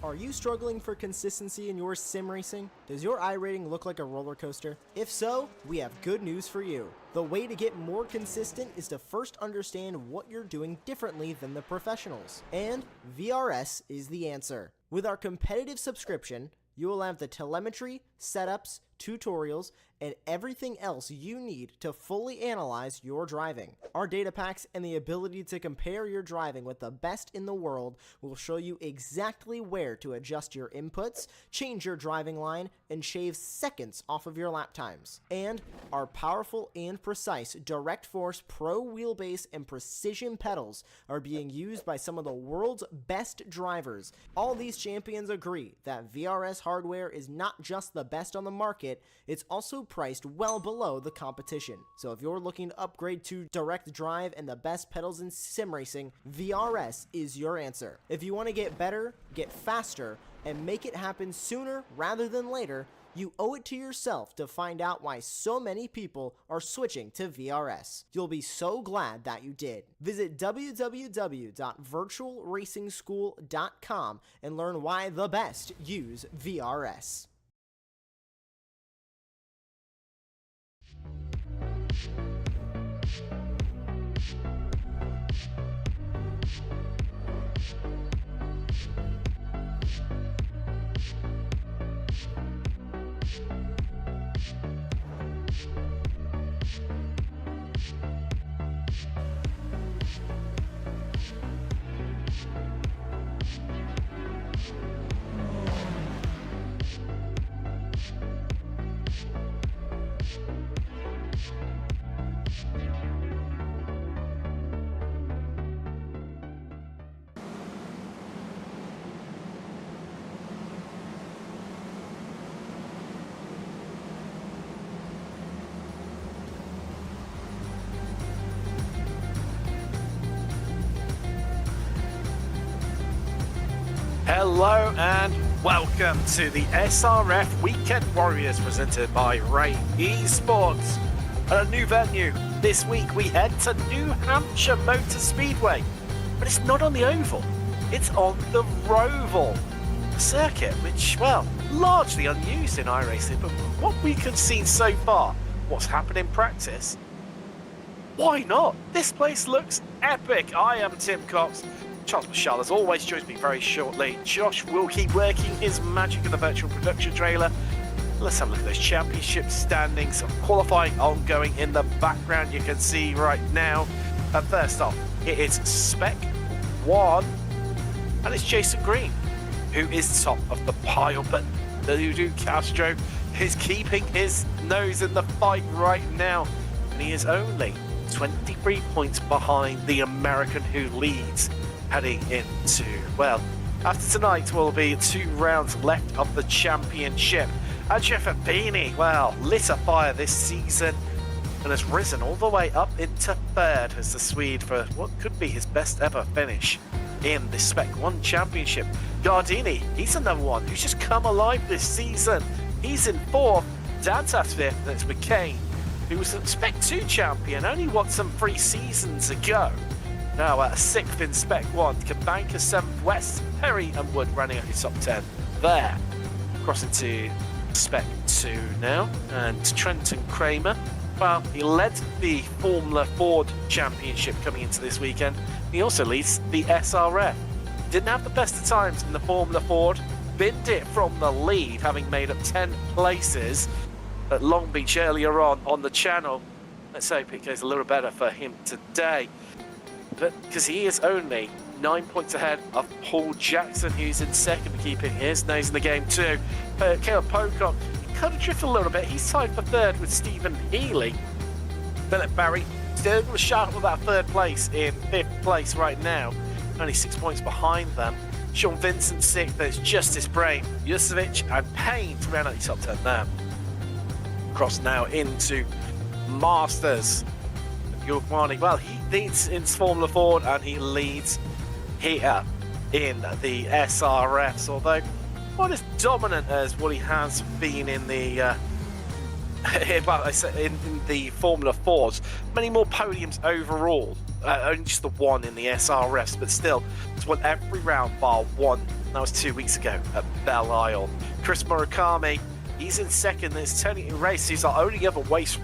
Are you struggling for consistency in your sim racing? Does your iRating look like a roller coaster? If so, we have good news for you. The way to get more consistent is to first understand what you're doing differently than the professionals. And VRS is the answer. With our competitive subscription, you will have the telemetry, setups, tutorials, and everything else you need to fully analyze your driving. Our data packs and the ability to compare your driving with the best in the world will show you exactly where to adjust your inputs, change your driving line, and shave seconds off of your lap times. And our powerful and precise Direct Force Pro wheelbase and precision pedals are being used by some of the world's best drivers. All these champions agree that VRS hardware is not just the best on the market, it's also priced well below the competition. So if you're looking to upgrade to direct drive and the best pedals in sim racing, VRS is your answer. If you want to get better, get faster, and make it happen sooner rather than later, you owe it to yourself to find out why so many people are switching to VRS. You'll be so glad that you did. Visit www.virtualracingschool.com and learn why the best use VRS. Hello and welcome to the SRF Weekend Warriors presented by Ray Esports. At a new venue, this week we head to New Hampshire Motor Speedway. But it's not on the oval, it's on the Roval. A circuit which, well, largely unused in iRacing, but what we can see so far, what's happened in practice, why not? This place looks epic. I am Tim Cox. Charles Michelle, as always, joins me very shortly. Josh will keep working his magic in the virtual production trailer. Let's have a look at those championship standings. Qualifying ongoing in the background, you can see right now. First off, it is Spec 1, and it's Jason Green, who is top of the pile, but Dudu Castro is keeping his nose in the fight right now, and he is only 23 points behind the American who leads. Heading into, well, after tonight will be 2 rounds left of the championship. And Jeff Abini, well, lit a fire this season and has risen all the way up into 3rd as the Swede for what could be his best ever finish in the Spec 1 championship. Gardini, he's another one who's just come alive this season. He's in 4th, Dantas 5th, and it's McCain, who was a Spec 2 champion only some 3 seasons ago. Now 6th in Spec 1, Kabanka 7th, West, Perry and Wood running up his top 10 there. Crossing to Spec 2 now, and Trenton Kramer, well, he led the Formula Ford Championship coming into this weekend. He also leads the SRF. Didn't have the best of times in the Formula Ford, binned it from the lead, having made up 10 places at Long Beach earlier on the channel. Let's hope it goes a little better for him today. But because he is only 9 points ahead of Paul Jackson, who's in 2nd, keeping his nose in the game too. Caleb Pocock, he kind of drifted a little bit. He's tied for 3rd with Stephen Healy. Philip Barry still a shot with that 3rd place in 5th place right now. Only 6 points behind them. Sean Vincent 6th, there's Justice Brain, Jusovic and Payne to round out the top 10 there. Cross now into Masters. Well, he leads in Formula Ford and he leads here in the SRFs, although not as dominant as what he has been in the in the Formula Fords. Many more podiums overall. only just the one in the SRFs, but still, it's won every round bar one. That was 2 weeks ago at Belle Isle. Chris Murakami, he's in second. There's Tony Race. He's our only other race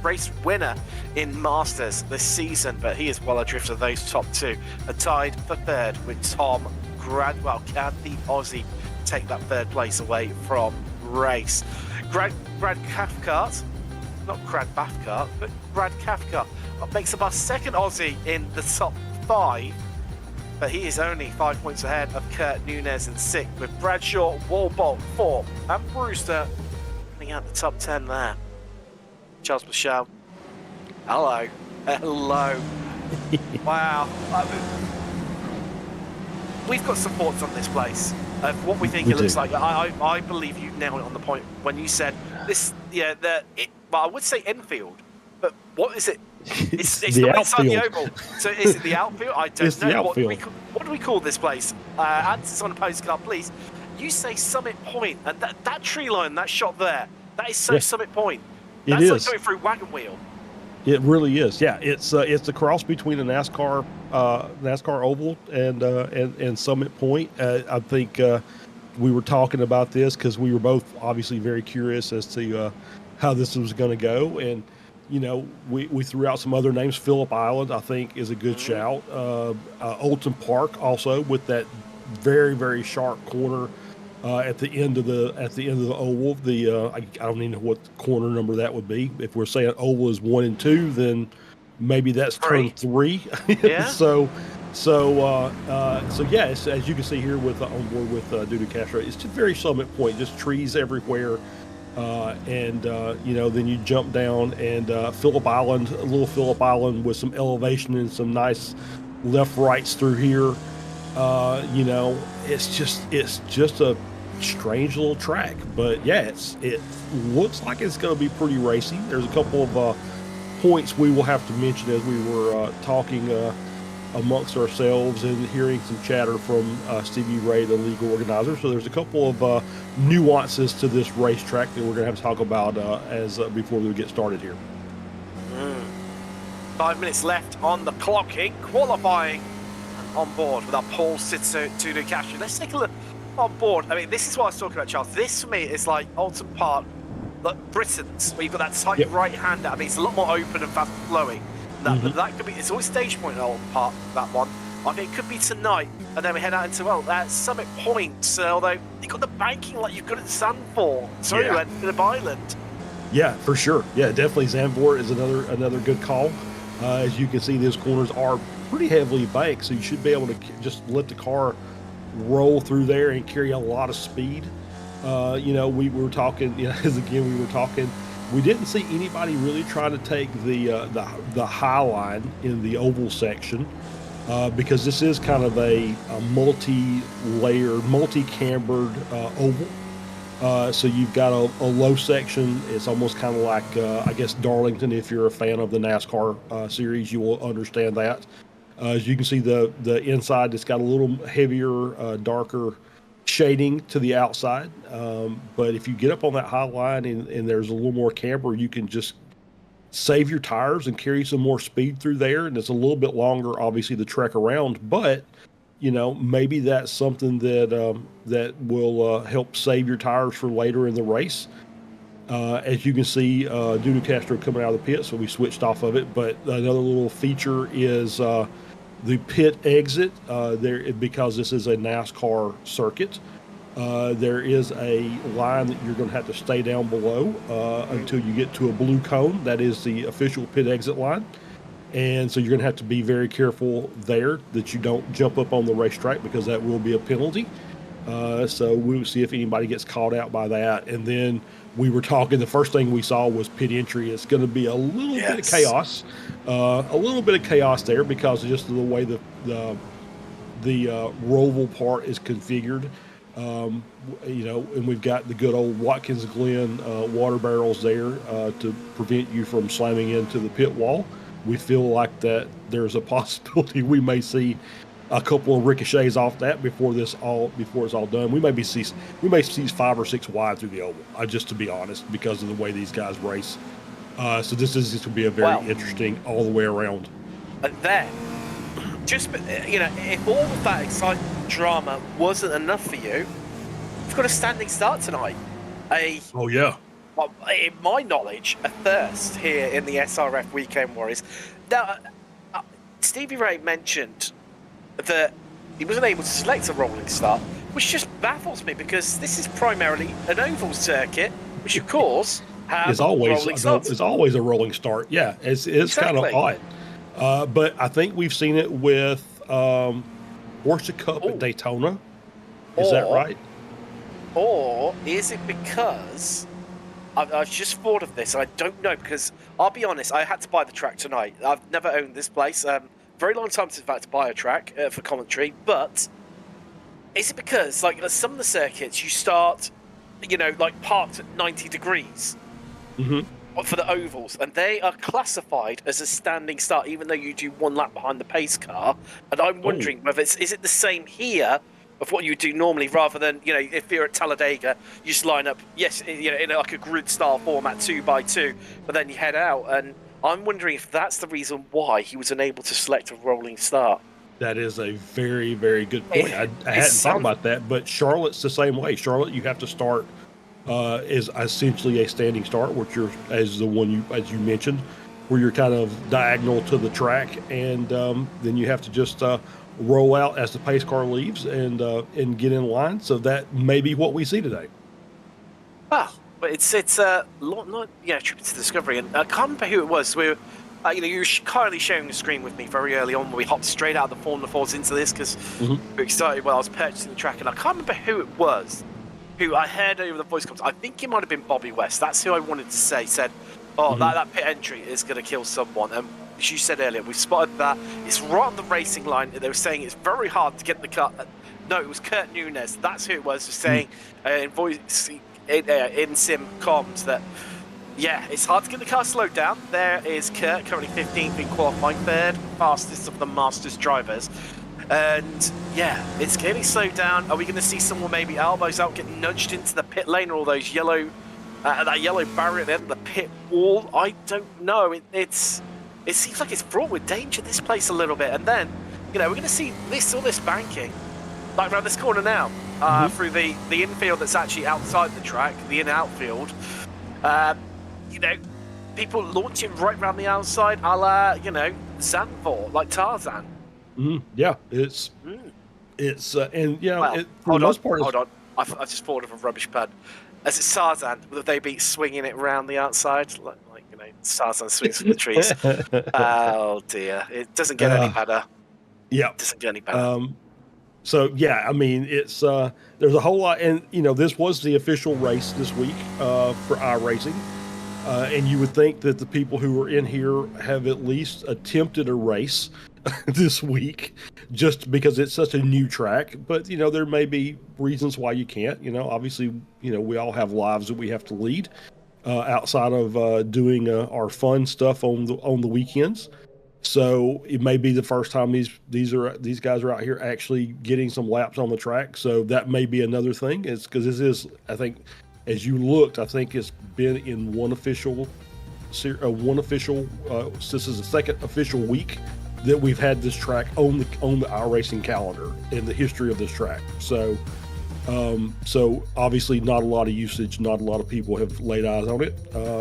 winner in Masters this season, but he is well adrift of those top two. And tied for third with Tom Gradwell. Can the Aussie take that third place away from Race? Brad Cathcart, not Brad Cathcart, but Brad Cathcart makes up our second Aussie in the top five, but he is only 5 points ahead of Kurt Nunes in sixth, with Bradshaw, Walbolt fourth, and Brewster running out the top 10 there. Charles Michelle, hello. Wow. We've got some thoughts on this place of what we think it looks like. I believe you nailed it on the point when you said this. Yeah, well, I would say infield, but what is it? It's not inside the oval. So is it the outfield? I don't know. What do we call this place? Answers on a postcard, please. You say Summit Point, and that tree line, that shot there, that is so Summit Point. That's like going through Wagon Wheel. It really is. Yeah, it's the cross between a NASCAR oval and Summit Point. I think we were talking about this because we were both obviously very curious as to how this was going to go, and you know, we threw out some other names. Phillip Island, I think, is a good shout. Oulton Park also, with that very, very sharp corner at the end of the oval. I don't even know what corner number that would be. If we're saying oval is 1 and 2, then maybe that's turn 3. Yeah. So yes, as you can see here with on board with Dudu Castro, it's just very Summit Point, just trees everywhere. You know, then you jump down and Phillip Island, a little Phillip Island with some elevation and some nice left-rights through here. You know, it's just a strange little track, but yeah, it looks like it's going to be pretty racy. There's a couple of points we will have to mention as we were talking amongst ourselves and hearing some chatter from Stevie Ray, the league organizer. So there's a couple of nuances to this racetrack that we're going to have to talk about as before we get started here. 5 minutes left on the clock in qualifying. On board with our Paul Dudu Castro. Let's take a look on board. I mean, this is what I was talking about, Charles. This for me is like Oulton Park, like Britain's, where you've got that tight right hander. I mean, it's a lot more open and fast flowing. But that could be, it's always stage point in Oulton Park, that one. I think it could be tonight, and then we head out into Summit Point. So, although you've got the banking like you've got at Sandford, Phillip Island. Yeah, for sure. Yeah, definitely Zandvoort is another good call. As you can see, these corners are pretty heavily banked, so you should be able to just let the car roll through there and carry a lot of speed. You know, we were talking, you know, we didn't see anybody really try to take the high line in the oval section because this is kind of a multi-layered, multi-cambered oval. So you've got a low section. It's almost kind of like, I guess, Darlington. If you're a fan of the NASCAR series, you will understand that. As you can see, the inside, it's got a little heavier, darker shading to the outside. But if you get up on that high line and there's a little more camber, you can just save your tires and carry some more speed through there. And it's a little bit longer, obviously, the trek around. But, you know, maybe that's something that will help save your tires for later in the race. As you can see, Dudu Castro coming out of the pit, so we switched off of it. But another little feature is the pit exit there, because this is a NASCAR circuit. There is a line that you're going to have to stay down below until you get to a blue cone. That is the official pit exit line. And so you're going to have to be very careful there that you don't jump up on the racetrack, because that will be a penalty. So we'll see if anybody gets caught out by that. And then we were talking, the first thing we saw was pit entry. It's going to be a little bit of chaos. A little bit of chaos there because of just the way the roval part is configured. You know, and we've got the good old Watkins Glen water barrels there to prevent you from slamming into the pit wall. We feel like that there's a possibility we may see a couple of ricochets off that before it's all done. We may see 5 or 6 wide through the oval, just to be honest, because of the way these guys race. So this is going to be a very interesting all the way around. And then just, if all of that excitement drama wasn't enough for you, you've got a standing start tonight. Oh, yeah. Well, in my knowledge, a first here in the SRF Weekend Warriors. Now, Stevie Ray mentioned that he wasn't able to select a rolling start, which just baffles me because this is primarily an oval circuit, which of course has rolling starts. It's always a rolling start. Yeah, it's Exactly. kind of odd. But I think we've seen it with Porsche Cup at Daytona. Is that right? Or is it because I've just thought of this? I don't know, because I'll be honest, I had to buy the track tonight. I've never owned this place. Very long time since I've had to buy a track for commentary. But is it because, like, some of the circuits you start, like parked at 90 degrees for the ovals, and they are classified as a standing start, even though you do one lap behind the pace car. And I'm wondering whether is it the same here of what you do normally, rather than, if you're at Talladega, you just line up, in like a grid style format, 2x2, but then you head out. And I'm wondering if that's the reason why he was unable to select a rolling start. That is a very, very good point. I hadn't thought about that, but Charlotte's the same way. Charlotte, you have to start is essentially a standing start, which as you mentioned, where you're kind of diagonal to the track, and then you have to just roll out as the pace car leaves and get in line. So that may be what we see today. But it's not tribute to Discovery, and I can't remember who it was. You were kindly sharing the screen with me very early on when we hopped straight out of the Formula 4s into this, because we were excited when I was purchasing the track, and I can't remember who it was who I heard over the voice comms. I think it might have been Bobby West. That's who I wanted to say. Said, that pit entry is going to kill someone. And as you said earlier, we spotted that. It's right on the racing line. They were saying it's very hard to get the car. No, it was Kurt Nunes. That's who it was saying in voice in sim comms that, it's hard to get the car slowed down. There is Kurt, currently 15th in qualifying, third fastest of the Masters drivers. And it's getting slowed down. Are we going to see someone maybe elbows out, get nudged into the pit lane, or all those that yellow barrier at the end of the pit wall? I don't know. It seems like it's fraught with danger, this place, a little bit. And then, we're going to see all this banking, like around this corner now, through the infield that's actually outside the track, the in-outfield. People launching right around the outside, a la, Zandvoort, like Tarzan. Yeah, it's and hold on. I just thought of a rubbish pun. As it's Tarzan, will they be swinging it around the outside, like Tarzan swings from the trees? Oh dear, it doesn't get any better. Yeah, it doesn't get any better. So I mean, it's there's a whole lot, and this was the official race this week for iRacing, and you would think that the people who are in here have at least attempted a race this week, just because it's such a new track. But there may be reasons why you can't. Obviously, we all have lives that we have to lead outside of doing our fun stuff on the weekends. So it may be the first time these guys are out here actually getting some laps on the track. So that may be another thing. It's because this is, I think, as you looked, I think it's been in one official. This is the second official week that we've had this track on the iRacing calendar in the history of this track. So obviously not a lot of usage, not a lot of people have laid eyes on it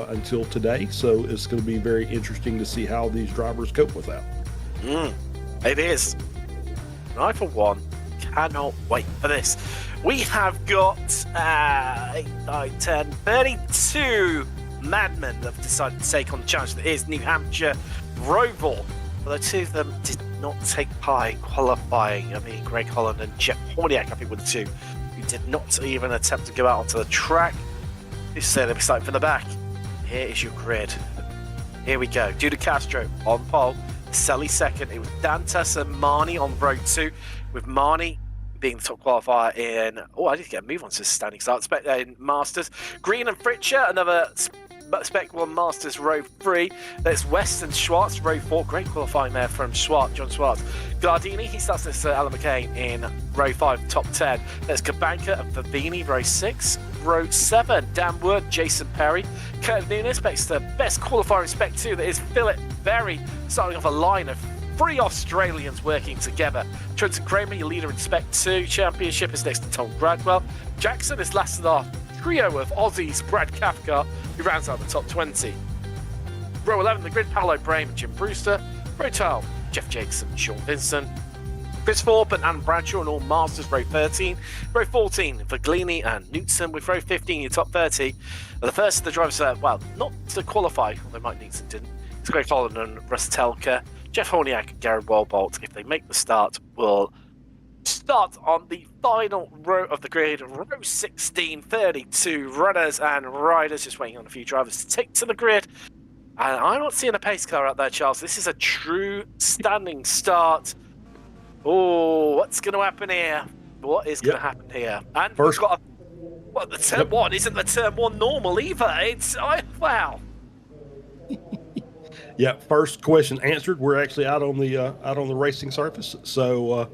until today. So it's going to be very interesting to see how these drivers cope with that. It is. I, for one, cannot wait for this. We have got 8, 9, 10, 32 madmen that have decided to take on the challenge that is New Hampshire Roval. Although two of them did not take part in qualifying. I mean, Greg Holland and Jeff Horniak, I think, were the two who did not even attempt to go out onto the track. Who said they'll be starting from the back. Here is your grid. Here we go. Judah Castro on pole. Sully second. It was Dantas and Marnie on row 2, with Marnie being the top qualifier in... Oh, I need to get a move on to standing start. In Masters. Green and Fritcher, another... Spec 1 Masters row 3. There's West and Schwartz row 4. Great qualifying there from John Schwartz. Gardini, he starts next to Alan McCain in row 5, top 10. There's Kabanka and Favini row 6. Row 7, Dan Wood, Jason Perry. Kurt Nunes expects the best qualifier in Spec 2. That is Philip Berry, starting off a line of three Australians working together. Trenton Kramer, your leader in Spec 2 Championship, is next to Tom Bradwell. Jackson is last of our trio of Aussies, Brad Cathcart, who rounds out the top 20. Row 11, the grid, Paolo Brame and Jim Brewster. Row 12, Jeff Jacobson and Sean Vincent. Chris Thorpe and Anne Bradshaw and all Masters, row 13. Row 14, Vaglini and Knutson, with row 15, your top 30. And the first of the drivers, well, not to qualify, although Mike Knutson didn't. It's Greg Holland and Russ Telka. Jeff Horniak and Garrett Walbolt, if they make the start, will start on the final row of the grid. Row 16, 32 runners and riders, just waiting on a few drivers to take to the grid. And I'm not seeing a pace car out there, Charles. This is a true standing start. Oh, what's going to happen here? What is going to happen here? And first, we've got the turn one isn't the turn one normal either. Wow. Yeah, first question answered. We're actually out on the racing surface, so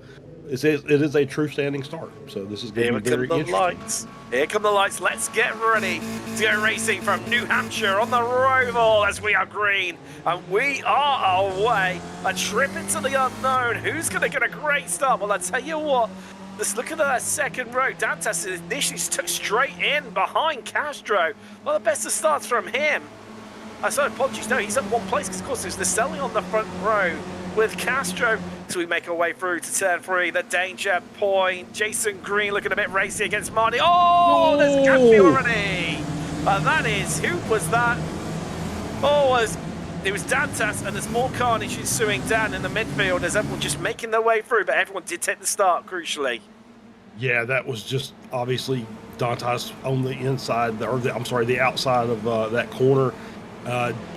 it is a true standing start. So this is going to be very interesting. Lights. Here come the lights. Let's get ready to go racing from New Hampshire on the Roval as we are green. And we are away. A trip into the unknown. Who's going to get a great start? Well, I tell you what. Let's look at that second row. Dantas initially took straight in behind Castro. Well, the best of starts from him. So apologies. No, he's at one place because, of course, there's the selling on the front row with Castro. So we make our way through to turn 3, the danger point. Jason Green looking a bit racy against Marty. Oh, there's a gap already. And that is, who was that? It was Dantas, and there's more carnage ensuing down in the midfield as everyone just making their way through, but everyone did take the start, crucially. Yeah, that was just obviously Dantas on the inside, the outside of that corner.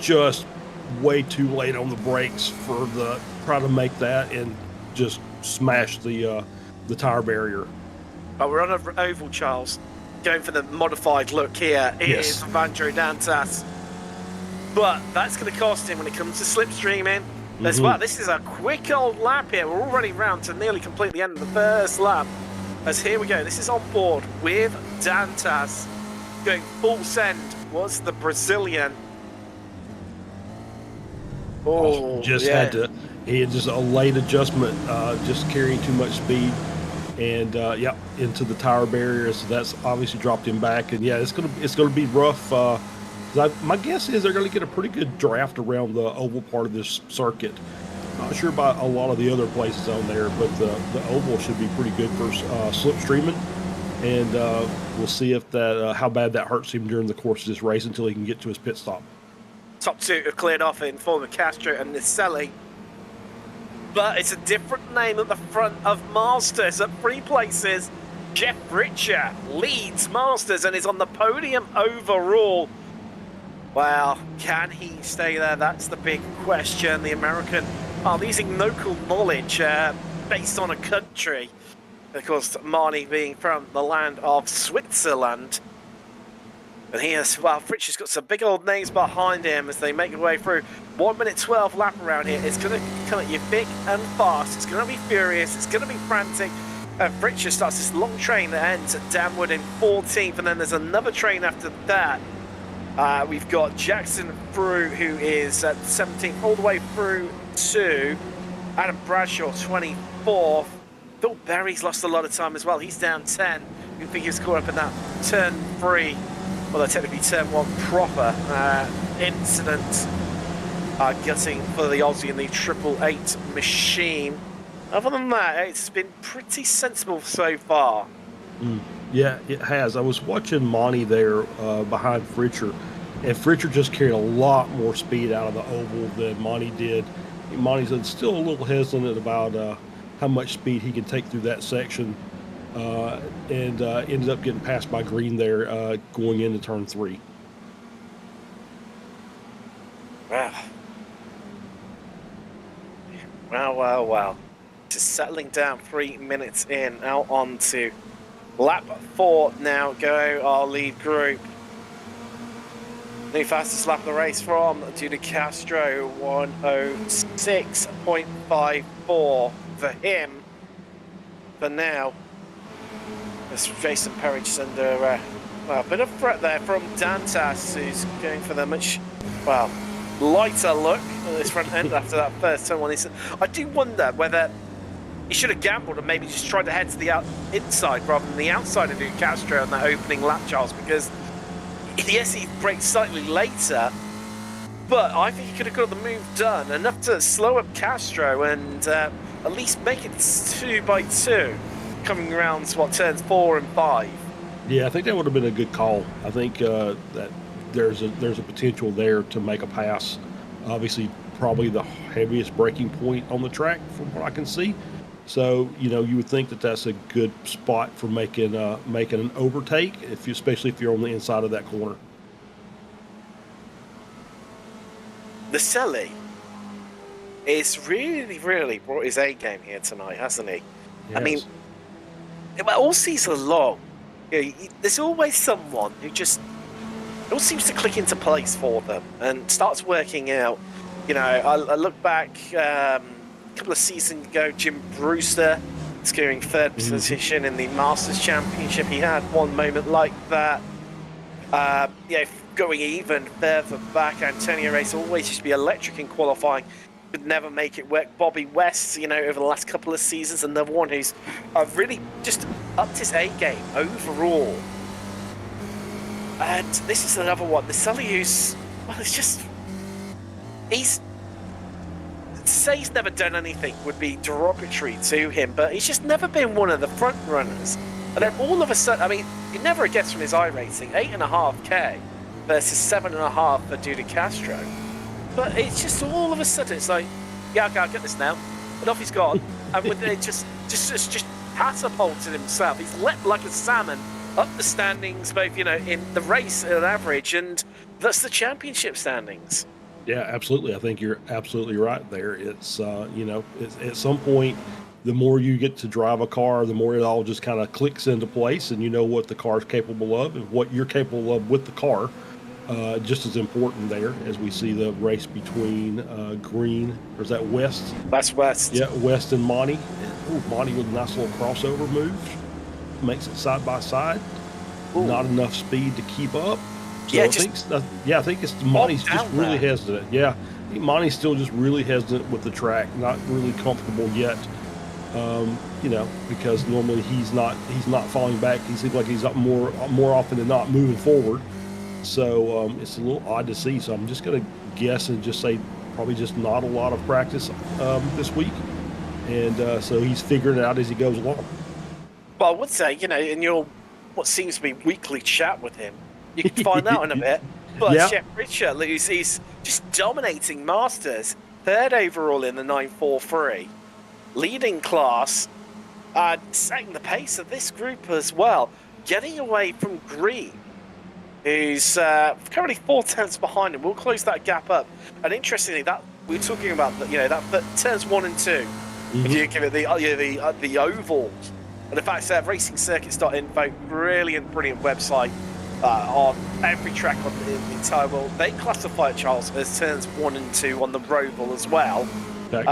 Just way too late on the brakes for try to make that and just smash the tire barrier. Oh, we're on an oval, Charles. Going for the modified look here is Vandro Dantas. But that's going to cost him when it comes to slipstreaming as well. This is a quick old lap here. We're already round to nearly complete the end of the first lap. As here we go. This is on board with Dantas. Going full send was the Brazilian. He had just a late adjustment, just carrying too much speed, and into the tire barrier. So that's obviously dropped him back. And yeah, it's gonna be rough. My guess is they're gonna get a pretty good draft around the oval part of this circuit. Not sure about a lot of the other places on there, but the oval should be pretty good for slipstreaming. And we'll see if how bad that hurts him during the course of this race until he can get to his pit stop. Top two have cleared off in form of Castro and Nicelli. But it's a different name at the front of Masters at 3 places. Jeff Richer leads Masters and is on the podium overall. Well, can he stay there? That's the big question. The American are using local knowledge based on a country. Of course, Marnie being from the land of Switzerland. And Fritch's got some big old names behind him as they make their way through. 1 minute 12 lap around here. It's going to come at you thick and fast. It's going to be furious. It's going to be frantic. And Fritch starts this long train that ends at Danwood in 14th. And then there's another train after that. We've got Jackson through, who is at 17th, all the way through to Adam Bradshaw, 24th. Phil Berry's lost a lot of time as well. He's down 10. You think he's caught up in that turn 3. Well, technically turn 1 proper incident gutting for the Aussie in the 888 machine. Other than that, it's been pretty sensible so far. Yeah, it has. I was watching Monty there behind Fritcher, and Fritcher just carried a lot more speed out of the oval than Monty did. Monty's still a little hesitant about how much speed he can take through that section. And ended up getting passed by Green there going into turn 3. Wow. Just settling down 3 minutes in, out onto lap 4 now. Go our lead group. The fastest lap of the race from Judy Castro, 106.54 for him. For now. Jason Perridge under a bit of threat there from Dantas, who's going for the lighter look at this front end after that first turn one. I do wonder whether he should have gambled and maybe just tried to head to the inside rather than the outside of Castro on that opening lap, Charles, because yes, he braked slightly later, but I think he could have got the move done enough to slow up Castro and at least make it 2x2 coming around to turns 4 and 5. Yeah, I think that would have been a good call. I think that there's a potential there to make a pass. Obviously, probably the heaviest braking point on the track from what I can see. So, you would think that that's a good spot for making an overtake, especially if you're on the inside of that corner. The Selly is really brought his A game here tonight, hasn't he? Yes. I mean, all season long, there's always someone who just it all seems to click into place for them and starts working out. I look back a couple of seasons ago, Jim Brewster securing third position in the Masters Championship. He had one moment like that. Going even further back, Antonio Race always used to be electric in qualifying, could never make it work. Bobby West, over the last couple of seasons, another one who's really just upped his A game overall. And this is another one. The Sully who's, it's just, to say he's never done anything would be derogatory to him, but he's just never been one of the front runners. And then all of a sudden, he never gets from his iRacing 8.5k versus 7.5 for Duda Castro. But it's just all of a sudden, it's like, yeah, okay, I'll get this now. And off he's gone. And with it just catapulted himself. He's leapt like a salmon up the standings, both, in the race on average, and that's the championship standings. Yeah, absolutely. I think you're absolutely right there. It's, it's, at some point, the more you get to drive a car, the more it all just kind of clicks into place, and you know what the car's capable of and what you're capable of with the car. Just as important there as we see the race between Green, or is that West? That's West. Yeah, West and Monty. Monty with a nice little crossover move. Makes it side by side. Ooh. Not enough speed to keep up. So yeah, I think it's Monty's just really hesitant. Yeah, I think Monty's still just really hesitant with the track, not really comfortable yet. Because normally he's not falling back. He seems like he's up more often than not moving forward. So it's a little odd to see. So I'm just going to guess and just say probably just not a lot of practice this week. And so he's figuring it out as he goes along. Well, I would say, in your what seems to be weekly chat with him, you can find out in a bit. But yeah. Chef Richard, he's just dominating Masters, third overall in the 943, leading class, setting the pace of this group as well, getting away from Green, who's currently 4 tenths behind him. We'll close that gap up. And interestingly, that we're talking about that turns 1 and 2. If you give it the oval, and in fact, racingcircuits.info, brilliant website on every track on the entire world. They classify it, Charles, as turns 1 and 2 on the Roval as well. Okay.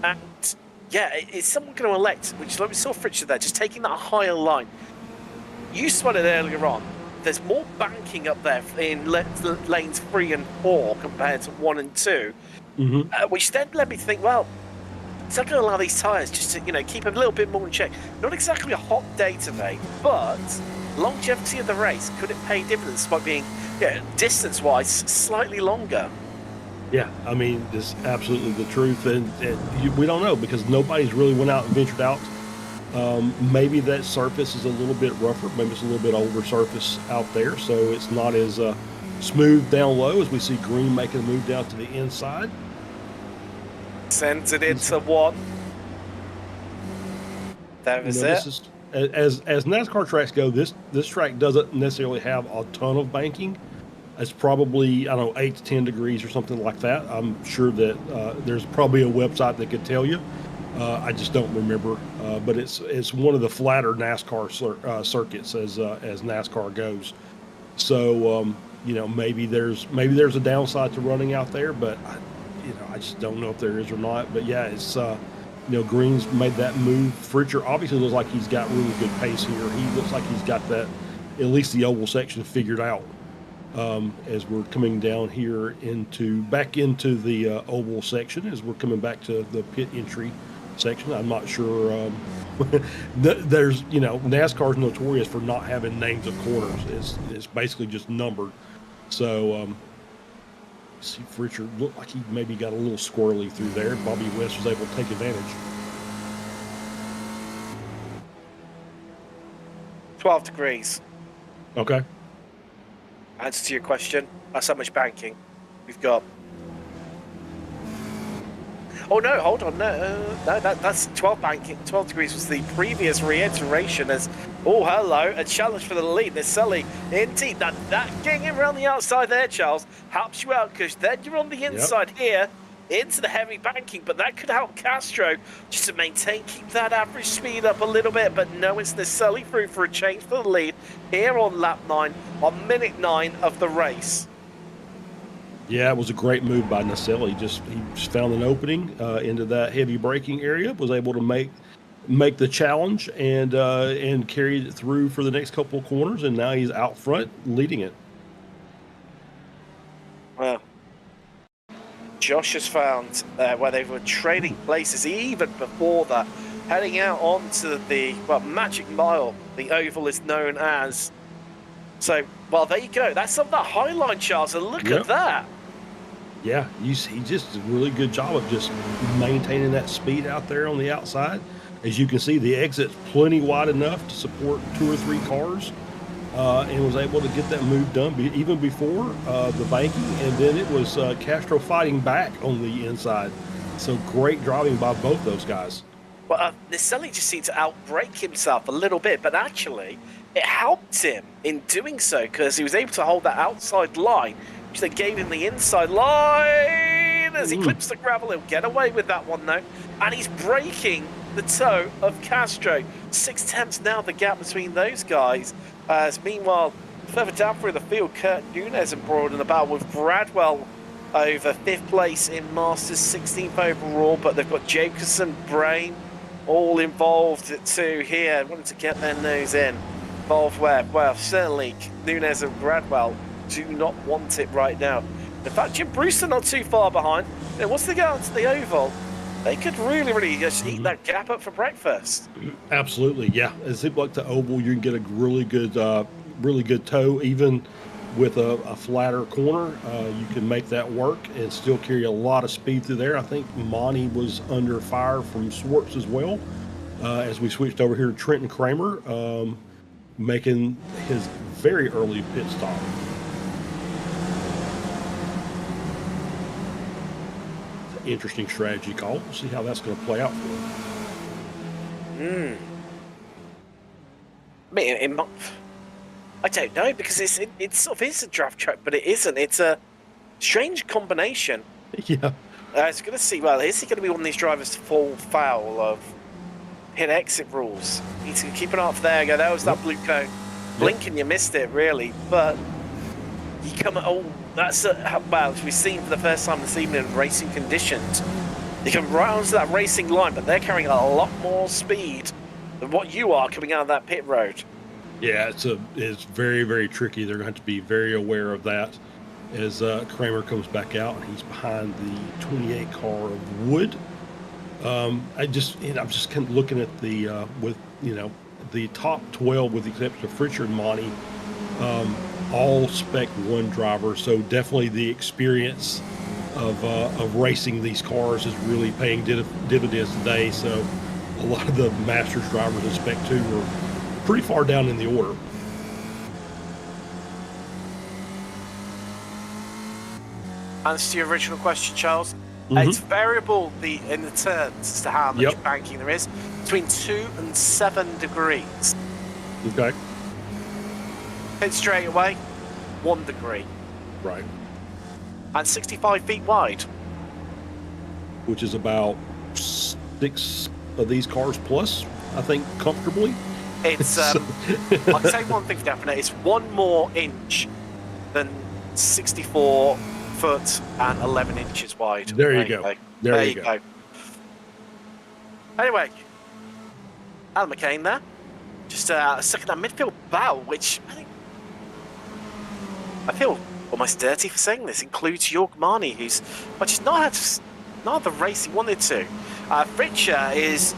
And yeah, is someone going to elect? Which we saw Fritcher there, just taking that higher line. You spotted it earlier on. There's more banking up there in lanes 3 and 4 compared to 1 and 2, which then led me to think, well, is that going to allow these tyres just to keep a little bit more in check? Not exactly a hot day today, but longevity of the race, could it pay dividends by being distance-wise slightly longer? Yeah, it's absolutely the truth, and we don't know because nobody's really went out and ventured out. Maybe that surface is a little bit rougher. Maybe it's a little bit older surface out there, so it's not as smooth down low as we see Green making a move down to the inside. Sends it into 1. That was it. As NASCAR tracks go, this track doesn't necessarily have a ton of banking. It's probably, 8 to 10 degrees or something like that. I'm sure that there's probably a website that could tell you. I just don't remember, but it's one of the flatter NASCAR circuits as NASCAR goes. So maybe there's a downside to running out there, but I just don't know if there is or not. But yeah, it's Green's made that move. Fritcher obviously looks like he's got really good pace here. He looks like he's got that, at least the oval section, figured out. as we're coming down here back into the oval section, as we're coming back to the pit entry section. I'm not sure. There's, NASCAR's notorious for not having names of corners. It's basically just numbered. So, see if Richard looked like he maybe got a little squirrely through there. Bobby West was able to take advantage. 12 degrees. Okay. Answer to your question, that's how much banking we've got. Oh no, hold on, no, that's 12 banking. 12 degrees was the previous reiteration as, oh hello, a challenge for the lead. There's Sully, indeed, that getting around the outside there, Charles, helps you out because then you're on the inside here into the heavy banking, but that could help Castro just to keep that average speed up a little bit. But no, it's the Sully through for a change for the lead here on lap 9, on minute 9 of the race. Yeah, it was a great move by Naselli. He just found an opening into that heavy braking area, was able to make the challenge and carried it through for the next couple of corners, and now he's out front leading it. Well, Josh has found where they were trading places even before that, heading out onto the Magic Mile, the oval is known as. So, well, there you go. That's on the high line, Charles, and look at that. Yeah, he just did a really good job of just maintaining that speed out there on the outside. As you can see, the exit's plenty wide enough to support 2 or 3 cars, and was able to get that move done even before the banking, and then it was Castro fighting back on the inside. So great driving by both those guys. Well, Naselli just seemed to outbrake himself a little bit, but actually it helped him in doing so because he was able to hold that outside line, which then gave him the inside line as he clips the gravel. He'll get away with that one though, and he's breaking the toe of Castro. 6 tenths now the gap between those guys. As meanwhile, further down through the field, Kurt Nunes embroiled in the battle with Bradwell over 5th place in Masters, 16th overall, but they've got Jacobson, Brain, all involved too here, wanting to get their nose in. Involved where? Well, certainly Nunes and Bradwell do not want it right now. In fact, Jim Brewster not too far behind. Once they get onto the oval, they could really just eat that gap up for breakfast. Absolutely, yeah. As it like the oval, you can get a really good toe, even with a flatter corner. You can make that work and still carry a lot of speed through there. I think Monty was under fire from Swartz as well. As we switched over here to Trenton Kramer, making his very early pit stop. Interesting strategy call. We'll see how that's going to play out for him. I mean, I don't know, because it sort of is a draft track, but it isn't. It's a strange combination. Yeah. I was going to see, well, is he going to be one of these drivers to fall foul of pit exit rules? He's going to keep an eye off there. Go, there was that blue cone. Blink and you missed it, really. But you come at, that's well, as we've seen for the first time this evening in racing conditions. You come right onto that racing line, but they're carrying a lot more speed than what you are coming out of that pit road. Yeah, it's very, very tricky. They're going to have to be very aware of that as Kramer comes back out, and he's behind the 28 car of Wood. I'm just kind of looking at the the top 12 with the exception of Fritcher and Monty, all Spec 1 drivers. So definitely the experience of racing these cars is really paying dividends today. So a lot of the Masters drivers in Spec 2 were pretty far down in the order. Answer to your original question, Charles. It's variable in the turns as to how much banking there is, between 2 and 7 degrees. Okay. Pit straight away, 1 degree. Right. And 65 feet wide. Which is about 6 of these cars plus, I think, comfortably. It's, I'll say one thing for definite, it's 1 more inch than 64 foot and 11 inches wide. There you go. There you go. Anyway, Alan McCain there. Just stuck in that midfield battle, which I think I feel almost dirty for saying this, includes York Marnie, who's just not had the race he wanted to. Fritcher is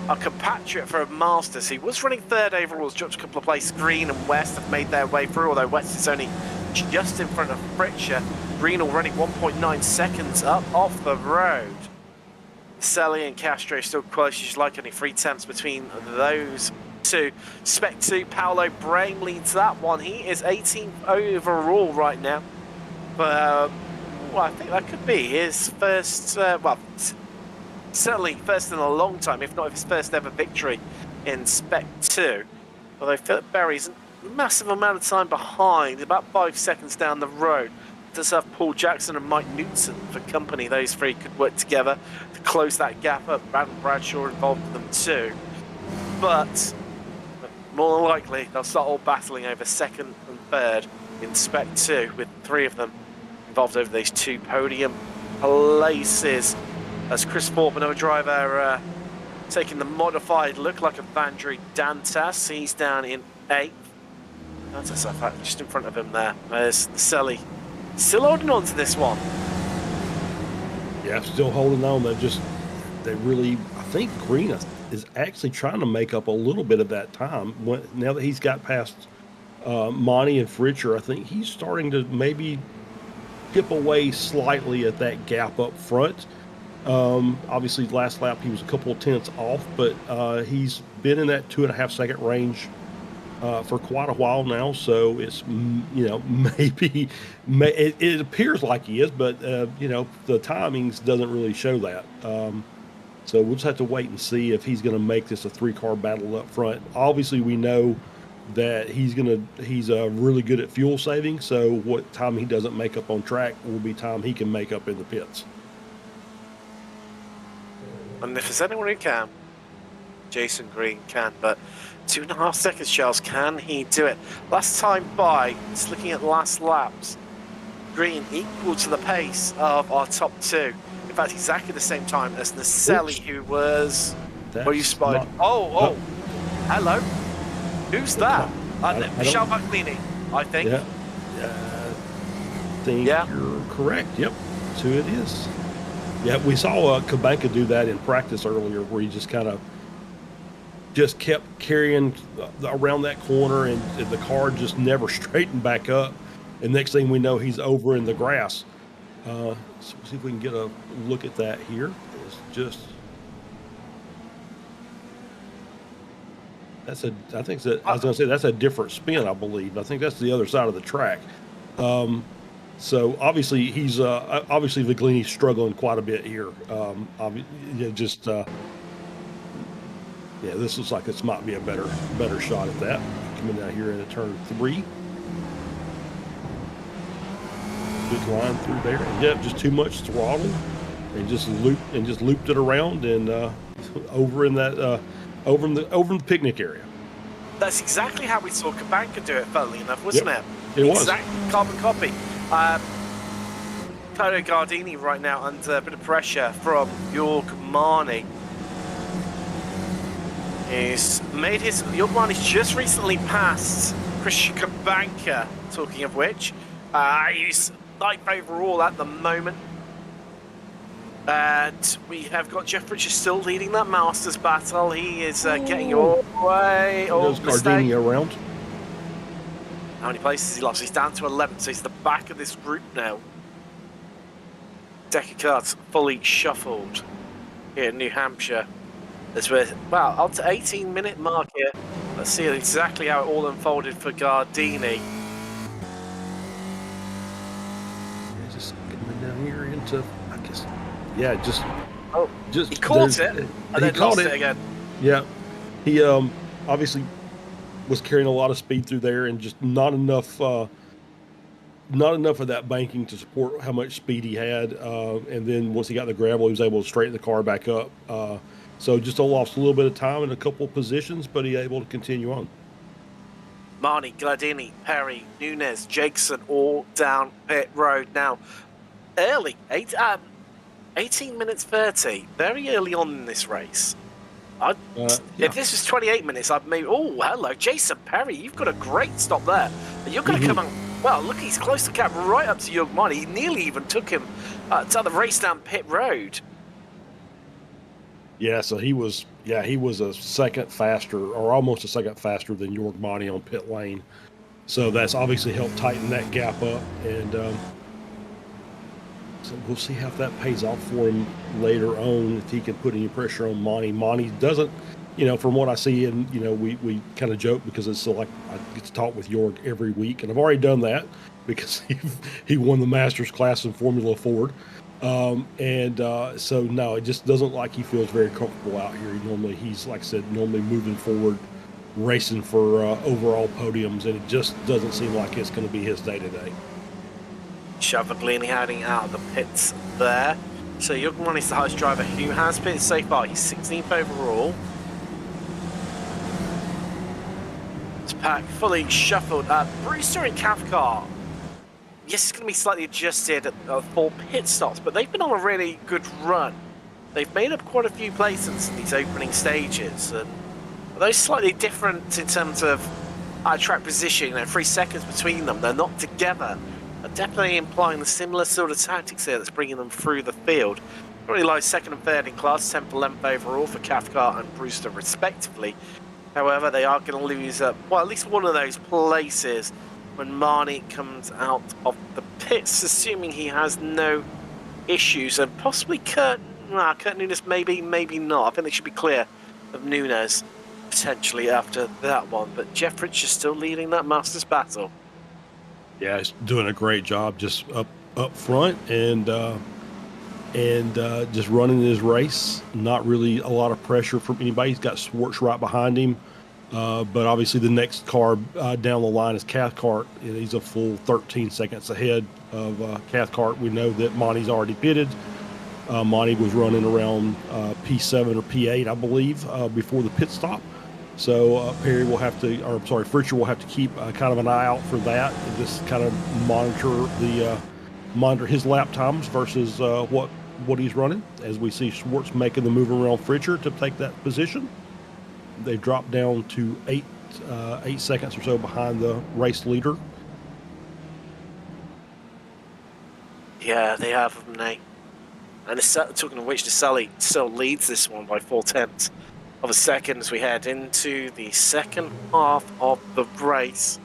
a compatriot for a Masters. He was running third overall, dropped a couple of places. Green and West have made their way through, although West is only just in front of Fritcher. Green already 1.9 seconds up off the road. Selly and Castro still close, just like only 3 tenths between those two. Spec 2, Paolo Brame leads that one. He is 18th overall right now. But well, I think that could be his first, well, certainly first in a long time, if not his first ever victory in Spec 2. Although Philip Berry's a massive amount of time behind, about 5 seconds down the road. Does have Paul Jackson and Mike Newton for company. Those three could work together to close that gap up. Brad and Bradshaw involved with them too. But more than likely, they'll start all battling over second and third in Spec 2, with 3 of them involved over these 2 podium places. As Chris Thorpe, another driver, taking the modified look like a Vandry Dantas. He's down in 8th. Dantas, in fact, just in front of him there. There's Selly. Still holding on to this one. Yeah, still holding on. They really, I think Green is actually trying to make up a little bit of that time. Now that he's got past Monty and Fritcher, I think he's starting to maybe chip away slightly at that gap up front. Obviously, last lap he was a couple of tenths off, but he's been in that 2.5 second range for quite a while now. So it's, you know, maybe it appears like he is, but you know, the timings doesn't really show that. So we'll just have to wait and see if he's going to make this a 3-car battle up front. Obviously, we know that he's really good at fuel saving. So what time he doesn't make up on track will be time he can make up in the pits. And if there's anyone who can, Jason Green can. But 2.5 seconds, Charles, can he do it? Last time by, just looking at last laps, Green equal to the pace of our top 2. In fact, exactly the same time as Naselli, who was... Well, you spied. Oh, hello. Who's that? Michelle McLeany, I think. Yeah. I think you're correct. Yep, that's who it is. Yeah, we saw Kabanka do that in practice earlier, where he just kind of kept carrying around that corner, and the car just never straightened back up. And next thing we know, he's over in the grass. So we'll see if we can get a look at that here. It's just... I was going to say that's a different spin, I believe. I think that's the other side of the track. So obviously he's obviously Viglini's struggling quite a bit here. This looks like this might be a better shot at that. Coming down here into turn 3. Good line through there. Yep, just too much throttle, and just looped it around and over in that. Over in the picnic area. That's exactly how we saw Kabanka do it, funnily enough, wasn't it? It was. Exact carbon copy. Toto Gardini right now under a bit of pressure from York Marnie. York Marnie's just recently passed Christian Kabanka, talking of which. He's 9th overall at the moment. And we have got Jeff Bridges still leading that Masters battle. He is getting all the way. There's Gardini around. How many places he lost? He's down to 11th, so he's the back of this group now. Deck of cards fully shuffled here in New Hampshire. As we're, well, up to 18-minute mark here. Let's see exactly how it all unfolded for Gardini. Yeah, just coming down here into... Yeah, just he caught it and then lost it again. Yeah, he obviously was carrying a lot of speed through there, and just not enough of that banking to support how much speed he had. And then once he got the gravel, he was able to straighten the car back up. So just lost a little bit of time in a couple of positions, but he able to continue on. Marnie, Gladini, Perry, Nunez, Jakeson, all down pit road now. Early, 18 minutes 30, very early on in this race. If this was 28 minutes, I'd maybe... Oh, hello, Jason Perry, you've got a great stop there. You're going to come Well, look, he's close the gap right up to Young Money. He nearly even took him to the race down pit road. Yeah, so he was a second faster, or almost a second faster than York Monty on pit lane. So that's obviously helped tighten that gap up, and so we'll see how that pays off for him later on, if he can put any pressure on Monty. Monty doesn't, from what I see, and we kind of joke because it's like I get to talk with York every week, and I've already done that because he won the Masters class in Formula Ford. So no, it just doesn't like he feels very comfortable out here. He's like I said, normally moving forward, racing for overall podiums, and it just doesn't seem like it's going to be his day today. Shovardlini heading out of the pits there. So Young Money's the highest driver who has pitted so far. He's 16th overall. This pack fully shuffled. Brewster and Cathcart. Yes, it's going to be slightly adjusted for pit stops, but they've been on a really good run. They've made up quite a few places in these opening stages, and those slightly different in terms of track position. 3 seconds between them, they're not together. They're definitely implying the similar sort of tactics here that's bringing them through the field. Really like second and third in class, 10th for length overall for Cathcart and Brewster respectively. However, they are going to lose at least one of those places when Marnie comes out of the pits, assuming he has no issues, and possibly Kurt Nunes, maybe not. I think they should be clear of Nunes potentially after that one, but Jeff Rich is still leading that Masters battle. Yeah, he's doing a great job just up front and just running his race. Not really a lot of pressure from anybody. He's got Swartz right behind him. But obviously the next car down the line is Cathcart. He's a full 13 seconds ahead of Cathcart. We know that Monty's already pitted. Monty was running around P7 or P8, I believe, before the pit stop. So Fritcher will have to keep kind of an eye out for that and just kind of monitor his lap times versus what he's running. As we see Swartz making the move around Fritcher to take that position. They've dropped down to 8 seconds or so behind the race leader. Yeah, they have, haven't they? And talking of which, the Sully still leads this one by 4/10 of a second as we head into the second half of the race.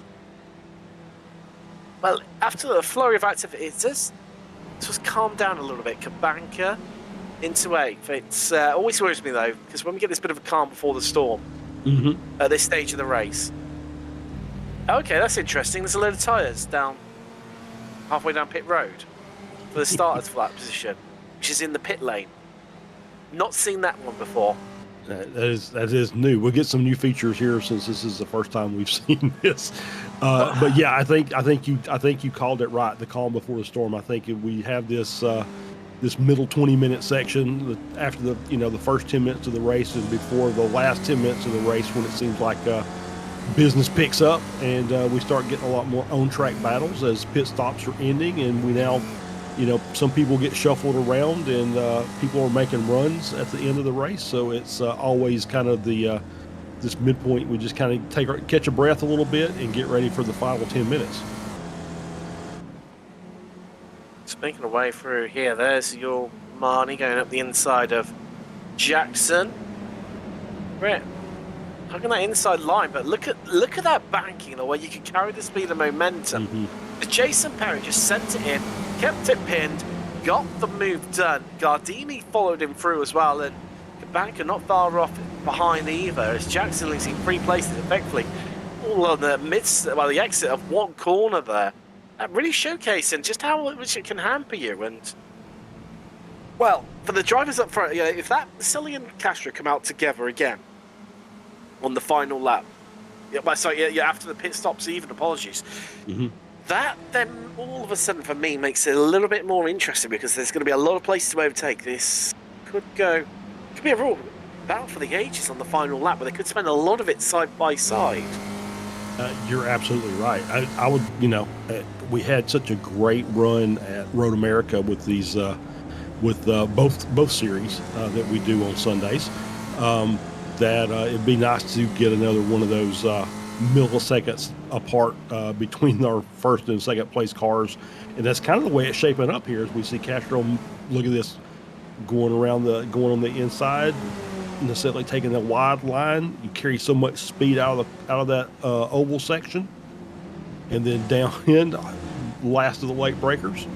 Well, after the flurry of activity, it's just calmed down a little bit. Cabanca into 8th. It's always worries me though, because when we get this bit of a calm before the storm at this stage of the race. Okay, that's interesting. There's a load of tyres down halfway down pit road for the starters for that position, which is in the pit lane. Not seen that one before. That is new. We'll get some new features here since this is the first time we've seen this. But yeah, I think you called it right. The calm before the storm. I think if we have this middle 20-minute section after the first 10 minutes of the race and before the last 10 minutes of the race, when it seems like business picks up and we start getting a lot more on-track battles as pit stops are ending, and we now, some people get shuffled around and people are making runs at the end of the race. So it's always kind of this midpoint. We just kind of catch a breath a little bit and get ready for the final 10 minutes. Making a way through here. There's your Marnie going up the inside of Jackson. Right, hugging that inside line, but look at that banking, the way you can carry the speed and momentum. Jason Perry just sent it in, kept it pinned, got the move done. Gardini followed him through as well, and Cabanca not far off behind either, as Jackson losing 3 places effectively, all on the the exit of one corner there. Really showcasing just how much it can hamper you. And well, for the drivers up front, if that Sully and Castro come out together again on the final lap, after the pit stops even, apologies, that then all of a sudden for me makes it a little bit more interesting, because there's going to be a lot of places to overtake. This could be a real battle for the ages on the final lap, but they could spend a lot of it side by side. You're absolutely right. I would, we had such a great run at Road America with these, with both series that we do on Sundays. That it'd be nice to get another one of those milliseconds apart between our first and second place cars, and that's kind of the way it's shaping up here. As we see Castro, look at this, going on the inside, necessarily taking the wide line. You carry so much speed out of that oval section, and then down in last of the late breakers,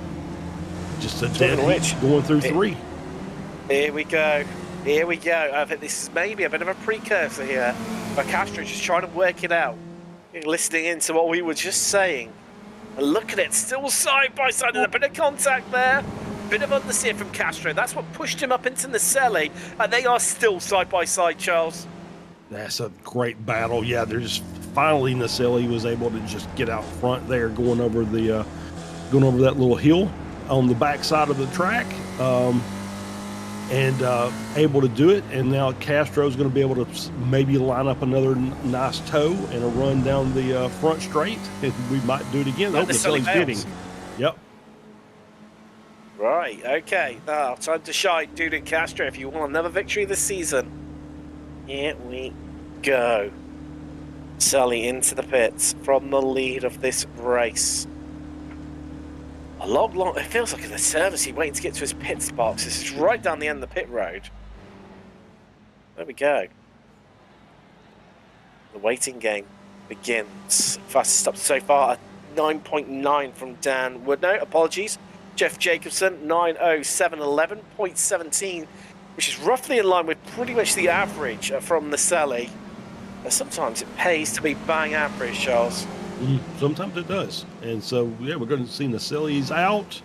just a dead heat going through three. Here we go. Here we go. I think this is maybe a bit of a precursor here. But Castro's just trying to work it out. Listening into what we were just saying. And look at it, still side by side. There's a bit of contact there. Bit of understeer from Castro. That's what pushed him up into Naselli. And they are still side by side, Charles. That's a great battle. Yeah, they're just finally Naselli was able to just get out front there, going over that little hill on the back side of the track. And able to do it, and now Castro's going to be able to maybe line up another nice toe and a run down the front straight, and we might do it again. Oh, Naselli's bidding. Yep. Right, okay. Now, time to shine, dude, and Castro, if you want another victory this season. Here we go. Sully into the pits from the lead of this race. A long, it feels like an eternity waiting to get to his pit box. This is right down the end of the pit road. There we go. The waiting game begins. Fastest stop so far, 9.9 from Dan Woodnow. Apologies. Jeff Jacobson, 9:07:11.17, which is roughly in line with pretty much the average from Naselli. Sometimes it pays to be bang average, Charles. Sometimes it does. And so, yeah, we're going to see Naselli's out.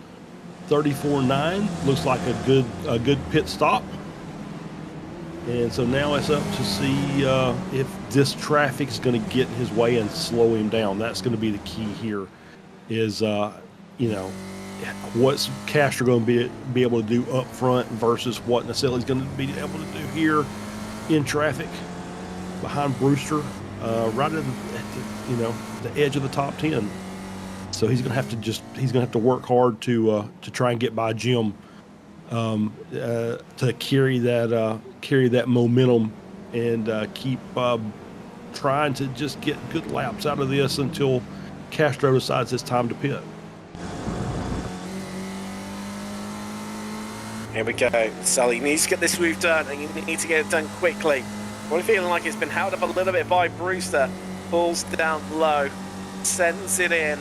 34.9 looks like a good pit stop. And so now it's up to see if this traffic is going to get in his way and slow him down. That's going to be the key here. Is what's Castro going to be able to do up front versus what Naselli's going to be able to do here in traffic behind Brewster, right at the edge of the top 10. So he's going to have to work hard to try and get by Jim, to carry that momentum and keep trying to just get good laps out of this until Castro decides it's time to pit. Here we go. Sully needs to get this move done, and you need to get it done quickly. We're feeling like it's been held up a little bit by Brewster. Pulls down low, sends it in.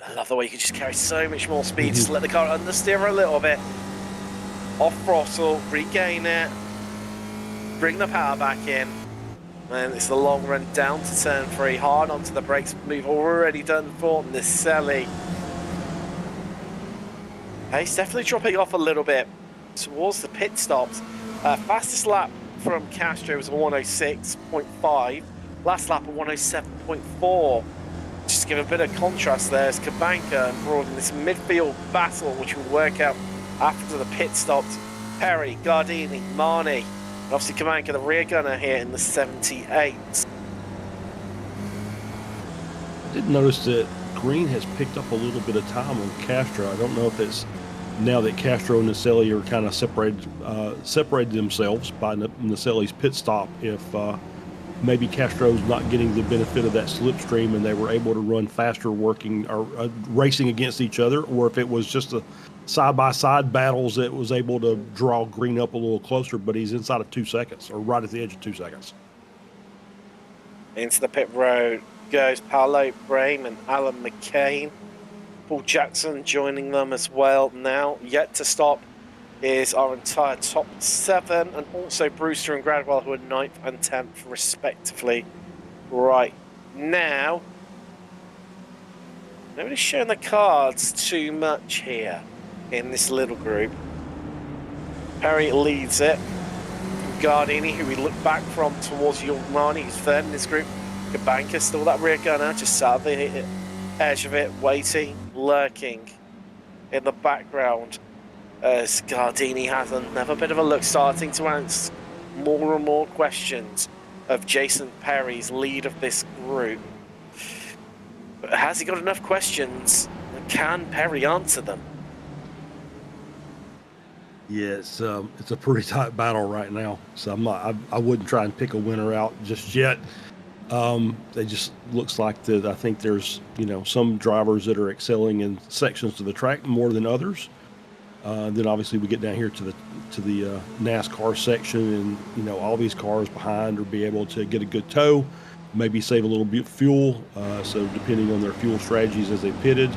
I love the way you can just carry so much more speed. Just let the car understeer a little bit. Off throttle, regain it, bring the power back in. And it's the long run down to turn 3, hard onto the brakes. Move already done for Naselli. Pace definitely dropping off a little bit towards the pit stops. Fastest lap from Castro was 106.5. Last lap of 107.4. Just to give a bit of contrast there is Kabanka embroiled in this midfield battle, which will work out after the pit stops. Perry, Gardini, Marnie, and obviously Kabanka, the rear gunner here in the 78. I did notice that Green has picked up a little bit of time on Castro. I don't know if it's now that Castro and Naselli are kind of separated themselves by Naselli's pit stop, if maybe Castro's not getting the benefit of that slipstream and they were able to run faster working or racing against each other, or if it was just a side-by-side battles that was able to draw Green up a little closer, but he's inside of 2 seconds, or right at the edge of 2 seconds. Into the pit road goes Paolo Brame and Alan McCain. Paul Jackson joining them as well now. Yet to stop is our entire top 7, and also Brewster and Gradwell, who are 9th and 10th respectively. Right now, nobody's showing the cards too much here in this little group. Perry leads it. Gardini, who we look back from towards Yulmani, who's 3rd in this group. Kabanka, still that rear gunner, just sat at the edge of it, waiting, lurking in the background. As Gardini has another bit of a look, starting to answer more and more questions of Jason Perry's lead of this group. But has he got enough questions? Can Perry answer them? Yeah, it's a pretty tight battle right now. So I wouldn't try and pick a winner out just yet. They just looks like that. I think there's some drivers that are excelling in sections of the track more than others. Then obviously we get down here to the NASCAR section, and all these cars behind are be able to get a good tow, maybe save a little bit of fuel. So depending on their fuel strategies as they pitted,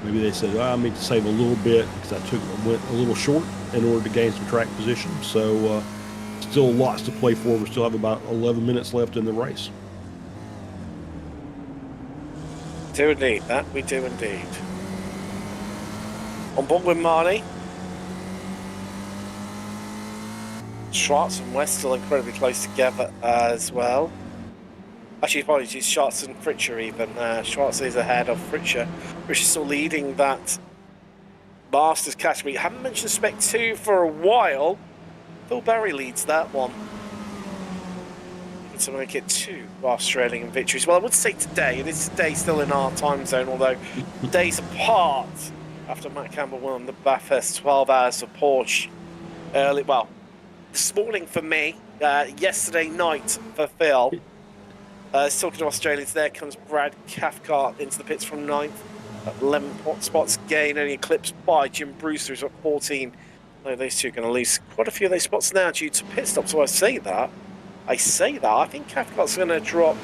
maybe they said, I need to save a little bit because I went a little short in order to gain some track position. So still lots to play for. We still have about 11 minutes left in the race. Do indeed, that we do indeed. On board with Marnie. Schwartz and West still incredibly close together as well. Actually, apologies, Schwartz and Fritcher even. Schwartz is ahead of Fritcher, which is still leading that Masters category. Haven't mentioned Spec 2 for a while. Phil Berry leads that one. To make it 2 Australian victories. Well, I would say today, it is today still in our time zone, although days apart after Matt Campbell won the Bathurst 12 hours of Porsche early. Well, this morning for me, yesterday night for Phil. Talking to Australians, there comes Brad Cathcart into the pits from 9th. 11 spots gain, only eclipsed by Jim Brewster, who's at 14. No, those two are going to lose quite a few of those spots now due to pit stops. So I say that. I think Cathcart's going to drop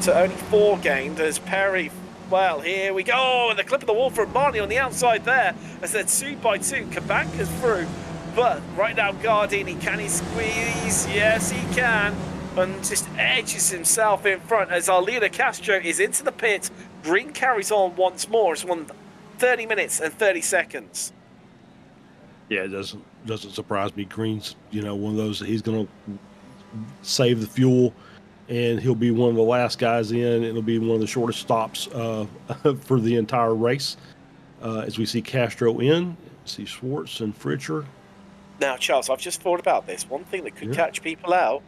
to only 4 gained as Perry. Well, here we go. And the clip of the wall from Barney on the outside there. As they're 2 by 2. Kabanka's through. But right now, Gardini, can he squeeze? Yes, he can. And just edges himself in front as our leader Castro is into the pit. Green carries on once more. It's won 30 minutes and 30 seconds. Yeah, it doesn't surprise me. Green's, one of those that he's going to save the fuel, and he'll be one of the last guys in. It'll be one of the shortest stops for the entire race. As we see Castro in, see Schwartz and Fritcher. Now, Charles, I've just thought about this. One thing that could catch people out,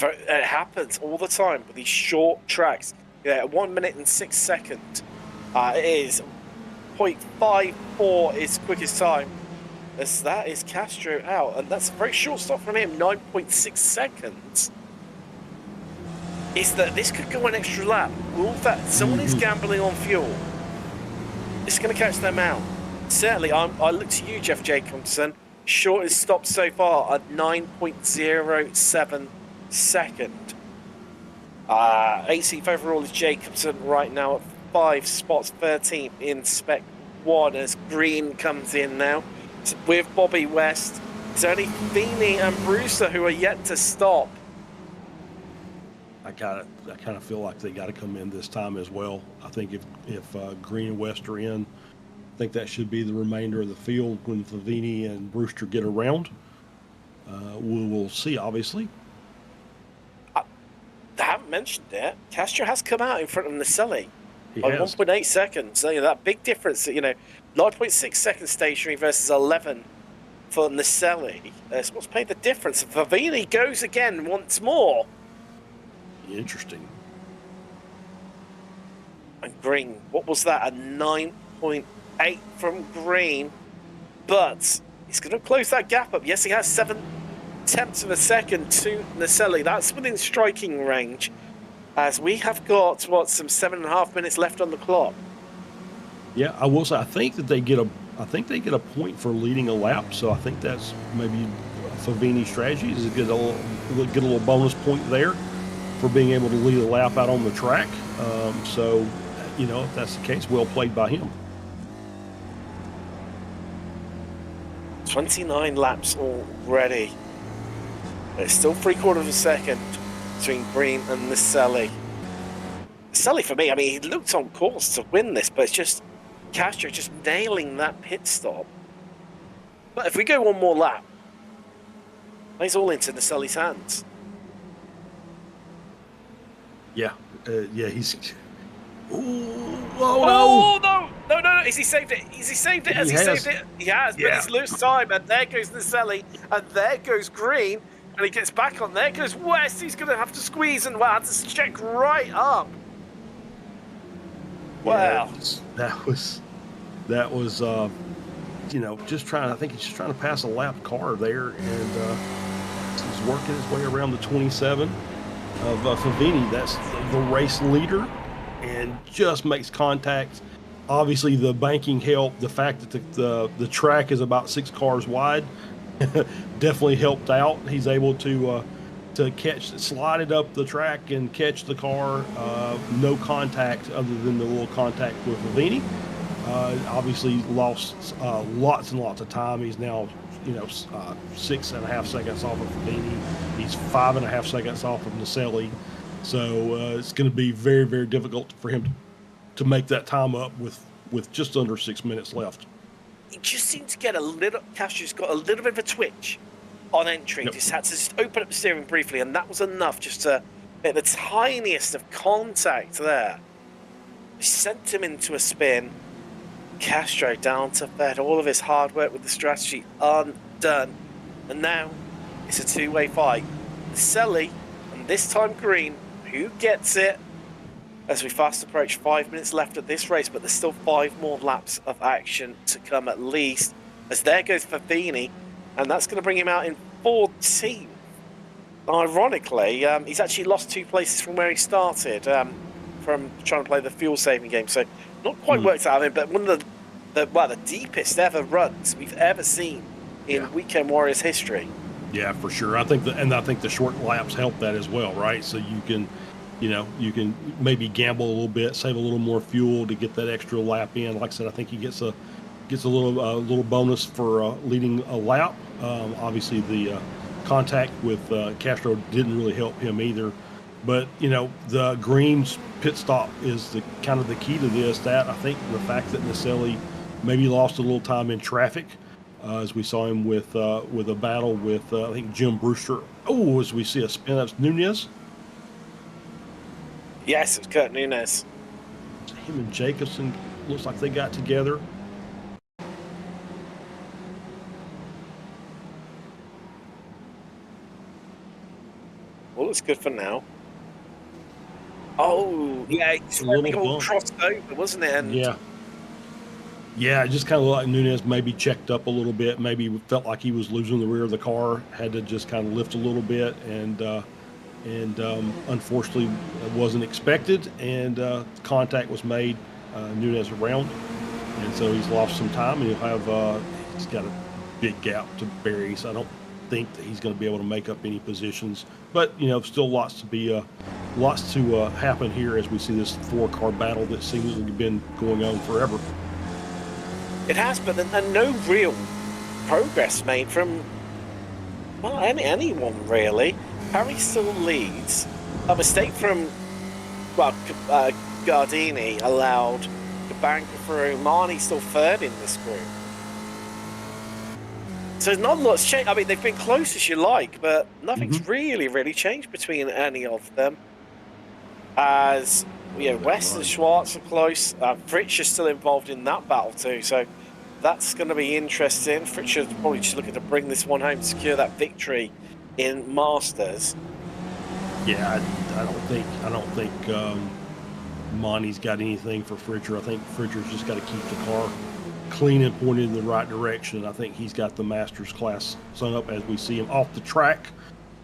it happens all the time with these short tracks. 1 minute and 6 seconds. It is 0.54 is quickest time. As that is Castro out, and that's a very short stop from him, 9.6 seconds. Is that this could go an extra lap? Will that someone is gambling on fuel? It's going to catch them out. Certainly, I look to you, Jeff Jacobson. Shortest stop so far at 9.07 second. 18th overall is Jacobson right now at 5 spots, 13th in Spec 1 as Green comes in now. With Bobby West, it's only Feeney and Brewster who are yet to stop. I kind of feel like they got to come in this time as well. I think if Green and West are in, I think that should be the remainder of the field when Favini and Brewster get around. We will see, obviously. I haven't mentioned it. Castro has come out in front of Naselli by has. 1.8 seconds. So, that big difference, 9.6 seconds stationary versus 11 for Naselli. It's what's made the difference. Favini goes again once more. Interesting. And Green, what was that? A 9.8 from Green. But he's going to close that gap up. Yes, he has 7/10 of a second to Naselli. That's within striking range. As we have got, some 7.5 minutes left on the clock. Yeah, I will say I think they get a point for leading a lap. So I think that's maybe Favini strategy is to get a little bonus point there for being able to lead a lap out on the track. So if that's the case, well played by him. 29 laps already. It's still 3/4 of a second between Green and Naselli. Naselli, for me, he looked on course to win this, but it's just Castro just nailing that pit stop. But if we go one more lap, he's all into Naselli's hands. Yeah, he's. No! Has he saved it? Has he saved it? Has he saved it? He has, but he's lost time, and there goes Naselli, and there goes Green, and he gets back on. There goes West. He's going to have to squeeze and have to check right up. Wow. That was just trying. I think he's just trying to pass a lap car there, and he's working his way around the 27. Favini. That's the race leader, and just makes contact. Obviously, the banking helped. The fact that the track is about 6 cars wide definitely helped out. He's able to slide it up the track and catch the car. No contact other than the little contact with Favini. Obviously, lost lots and lots of time. He's now 6.5 seconds off of Favini. He's 5.5 seconds off of Naselli. So it's going to be very, very difficult for him to make that time up with just under 6 minutes left. He just seemed to get a little. Castro's got a little bit of a twitch on entry. Yep. Just had to just open up the steering briefly, and that was enough just to get the tiniest of contact there. He sent him into a spin. Castro down to bed. All of his hard work with the strategy undone. And now it's a two-way fight. Naselli, and this time Green, who gets it? As we fast approach 5 minutes left at this race, but there's still 5 more laps of action to come at least. As there goes Favini, and that's going to bring him out in 14th. Ironically, he's actually lost 2 places from where he started, from trying to play the fuel-saving game. So not quite worked out of him, but one of the deepest ever runs we've ever seen in Weekend Warriors history. Yeah, for sure. I think the short laps help that as well, right? So you can maybe gamble a little bit, save a little more fuel to get that extra lap in. Like I said, I think he gets a little bonus for leading a lap. Obviously, the contact with Castro didn't really help him either. But the Green's pit stop is the kind of the key to this. That I think the fact that Naselli maybe lost a little time in traffic, as we saw him with a battle with I think Jim Brewster. Oh, as we see a spin up Nunez. Yes, it's Kurt Nunez. Him and Jacobson looks like they got together. Well, it's good for now. Oh, yeah, it's all crossed over, wasn't it? And yeah, it just kind of looked like Nunez maybe checked up a little bit, maybe felt like he was losing the rear of the car, had to just kind of lift a little bit, and unfortunately it wasn't expected, and contact was made, Nunez around, and so he's lost some time, and he's got a big gap to bury, so I don't think that he's going to be able to make up any positions, but still lots to happen here as we see this 4-car battle that seems to have been going on forever. It has, but no real progress made from anyone really. Harry still leads. A mistake from Gardini allowed Cabanca through. Marnie's still third in this group. So not a lot's changed. I mean, they've been close as you like, but nothing's really changed between any of them. As West and Schwartz are close. Fritsch is still involved in that battle too, so that's going to be interesting. Fritsch is probably just looking to bring this one home, secure that victory in Masters. Yeah, I don't think Monty's got anything for Fritcher. I think Fritcher's just got to keep the car clean and pointed in the right direction. I think he's got the Masters class sewn up as we see him off the track.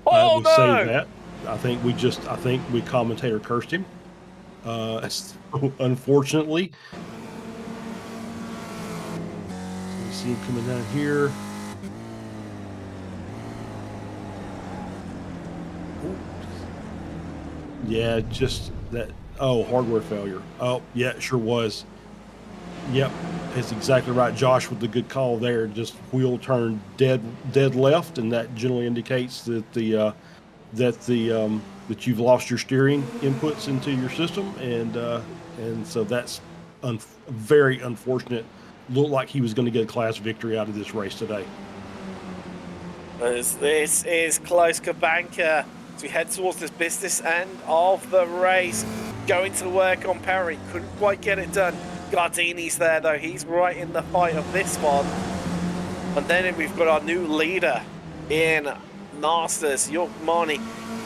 Oh, no! Say that. I think we commentator cursed him. Unfortunately. So we see him coming down here. Yeah, just that. Oh, hardware failure. Oh, yeah, it sure was. Yep, that's exactly right. Josh with the good call there. Just wheel turned dead left, and that generally indicates that that you've lost your steering inputs into your system, and so that's very unfortunate. Looked like he was going to get a class victory out of this race today. As this is close, Cabanca, as we head towards this business end of the race. Going to work on Perry, couldn't quite get it done. Gardini's there though, he's right in the fight of this one. And then we've got our new leader in Masters, York Marnie.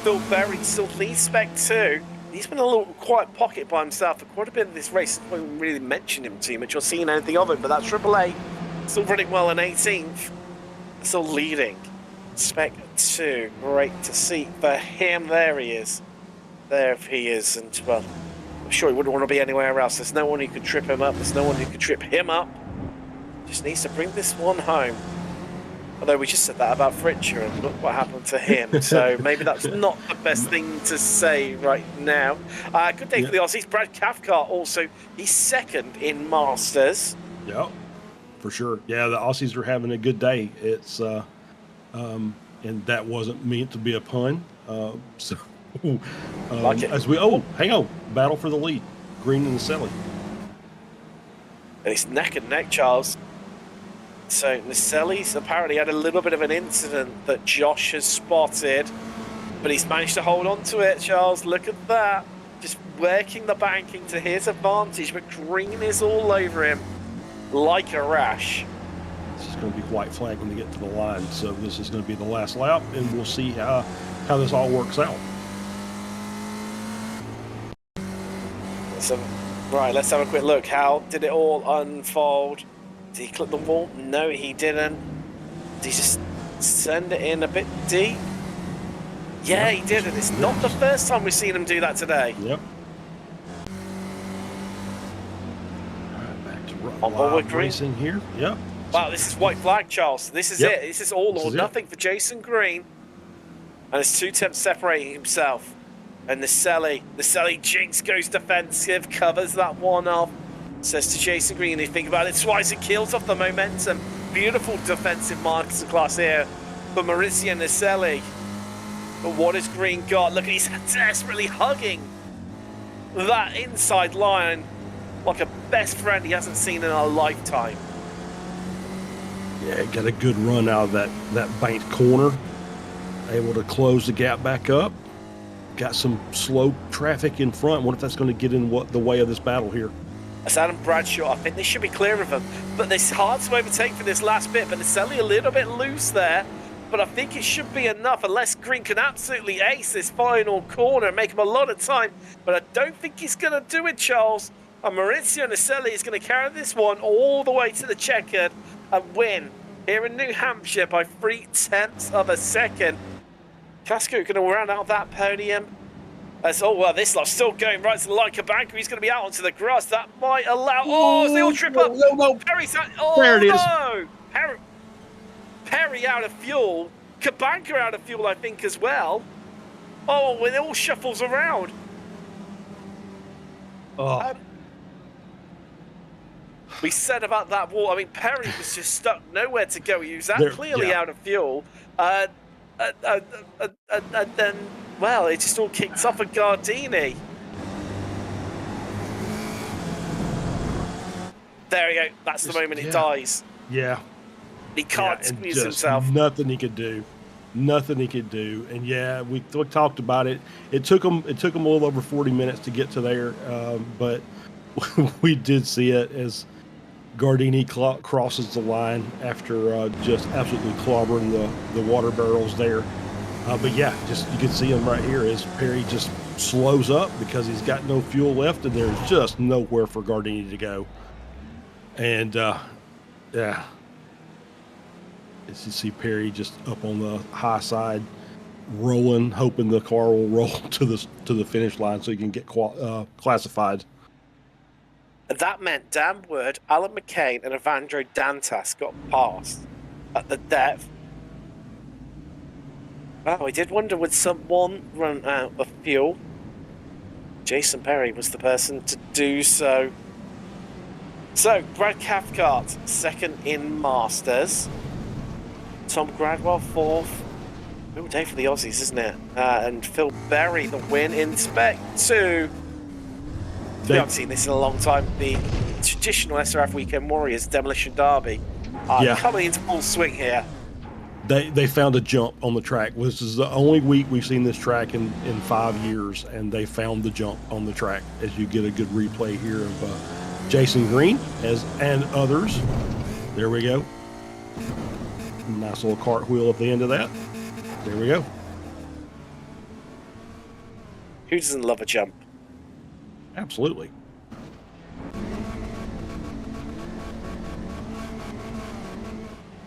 Phil Berry still leads Spec 2. He's been a little quiet pocket by himself for quite a bit of this race. I haven't really mentioned him too much or seen anything of him, but that's AAA. Still running well in 18th. Still leading Spec 2. Great to see for him. There he is. there if he is, and well, I'm sure he wouldn't want to be anywhere else. There's no one who could trip him up. There's no one who could trip him up. Just needs to bring this one home. Although we just said that about Fritcher, and look what happened to him. So maybe that's not the best thing to say right now. Good day for the Aussies. Brad Cathcart also, he's second in Masters. Yeah, for sure. Yeah, the Aussies are having a good day. It's and that wasn't meant to be a pun. Like it. As we hang on, battle for the lead, Green and Selly. And it's neck and neck, Charles. So Naselli's apparently had a little bit of an incident that Josh has spotted, but he's managed to hold on to it, Charles. Look at that. Just working the banking to his advantage, but Green is all over him like a rash. This is going to be white flag when they get to the line, so this is going to be the last lap, and we'll see how this all works out. So, right, let's have a quick look. How did it all unfold? Did he clip the wall? No, he didn't. Did he just send it in a bit deep? Yeah, he did, and it's not the first time we've seen him do that today. Yep. All right, back to On board with Green. racing here. Yep. Wow, this is white flag, Charles. This is it. This is all or nothing for Jason Green. And it's 2 temps separating himself. And Naselli jinx goes defensive, covers that one off. Says to Jason Green, you think about it twice, it kills off the momentum. Beautiful defensive masterclass here for Maurizio Naselli. But what has Green got? Look, he's desperately hugging that inside line like a best friend he hasn't seen in a lifetime. Yeah, got a good run out of that banked corner. Able to close the gap back up. Got some slow traffic in front. What if that's going to get in the way of this battle here? That's Adam Bradshaw. I think they should be clear of him. But it's hard to overtake for this last bit. But Naselli a little bit loose there. But I think it should be enough unless Green can absolutely ace this final corner and make him a lot of time. But I don't think he's going to do it, Charles. And Maurizio Naselli is going to carry this one all the way to the checkered and win here in New Hampshire by 3/10 of a second. Casco going to round out that podium. This lot's still going right to the Leica banker. He's going to be out onto the grass. That might allow... Oh, they all trip up. No. Perry's out. Oh, there it is. No. Perry out of fuel. Kabanka out of fuel, I think, as well. Oh, and it all shuffles around. Oh. We said about that wall. I mean, Perry was just stuck, nowhere to go. He was clearly out of fuel. And then, well, it just all kicked off at Gardini. There we go. That's the moment it dies. Yeah. He can't squeeze just himself. Nothing he could do. And yeah, we talked about it. It took him a little over 40 minutes to get to there, but we did see it as Gardini crosses the line after just absolutely clobbering the water barrels there. But yeah, just you can see him right here as Perry just slows up because he's got no fuel left and there's just nowhere for Gardini to go. And yeah, as you see Perry just up on the high side, rolling, hoping the car will roll to the finish line so he can get classified. That meant Dan Wood, Alan McCain, and Evandro Dantas got past at the depth. Oh, I did wonder, would someone run out of fuel? Jason Perry was the person to do so. So, Brad Cathcart, second in Masters. Tom Gradwell, fourth. Real day for the Aussies, isn't it? And Phil Berry, the win in Spec 2. We haven't seen this in a long time. The traditional SRF Weekend Warriors Demolition Derby coming into full swing here. They found a jump on the track. This is the only week we've seen this track in 5 years, and they found the jump on the track as you get a good replay here of Jason Green and others. There we go. Nice little cartwheel at the end of that. There we go. Who doesn't love a jump? Absolutely.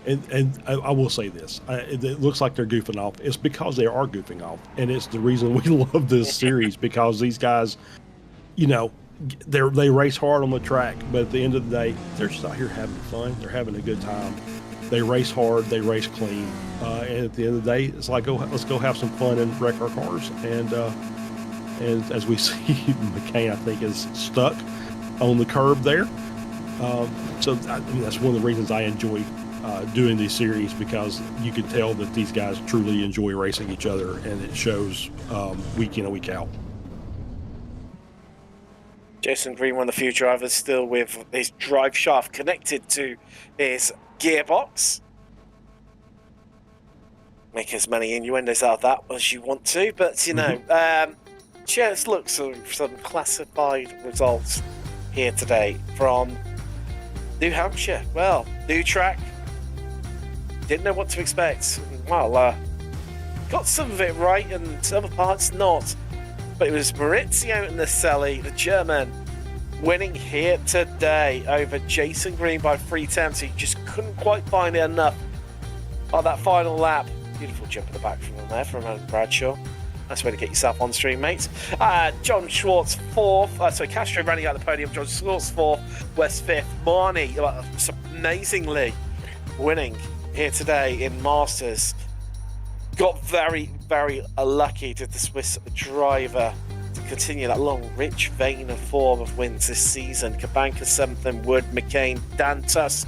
And I will say this: it looks like they're goofing off. It's because they are goofing off, and it's the reason we love this series because these guys, you know, they race hard on the track, but at the end of the day, they're just out here having fun. They're having a good time. They race hard, they race clean, and at the end of the day, it's like let's go have some fun and wreck our cars. And as we see, McCain I think is stuck on the curb there. So I mean, that's one of the reasons I enjoy doing these series, because you can tell that these guys truly enjoy racing each other, and it shows week in and week out. Jason Green, one of the few drivers still with his drive shaft connected to his gearbox. Make as many innuendos out of that as you want to, but you know, let's look some classified results here today from New Hampshire. Well, new track. Didn't know what to expect. Well, got some of it right and other parts not. But it was Maurizio Naselli, the German, winning here today over Jason Green by 3 tenths. He just couldn't quite find it enough on that final lap. Beautiful jump in the back from him there from Bradshaw. Nice way to get yourself on stream, mates. John Schwartz, 4th. Castro running out the podium. John Schwartz, 4th. West 5th. Marnie, amazingly winning here today in Masters. Got very, very lucky to the Swiss driver to continue that long, rich vein of form of wins this season. Kabanka 7th and Wood, McCain, Dantas,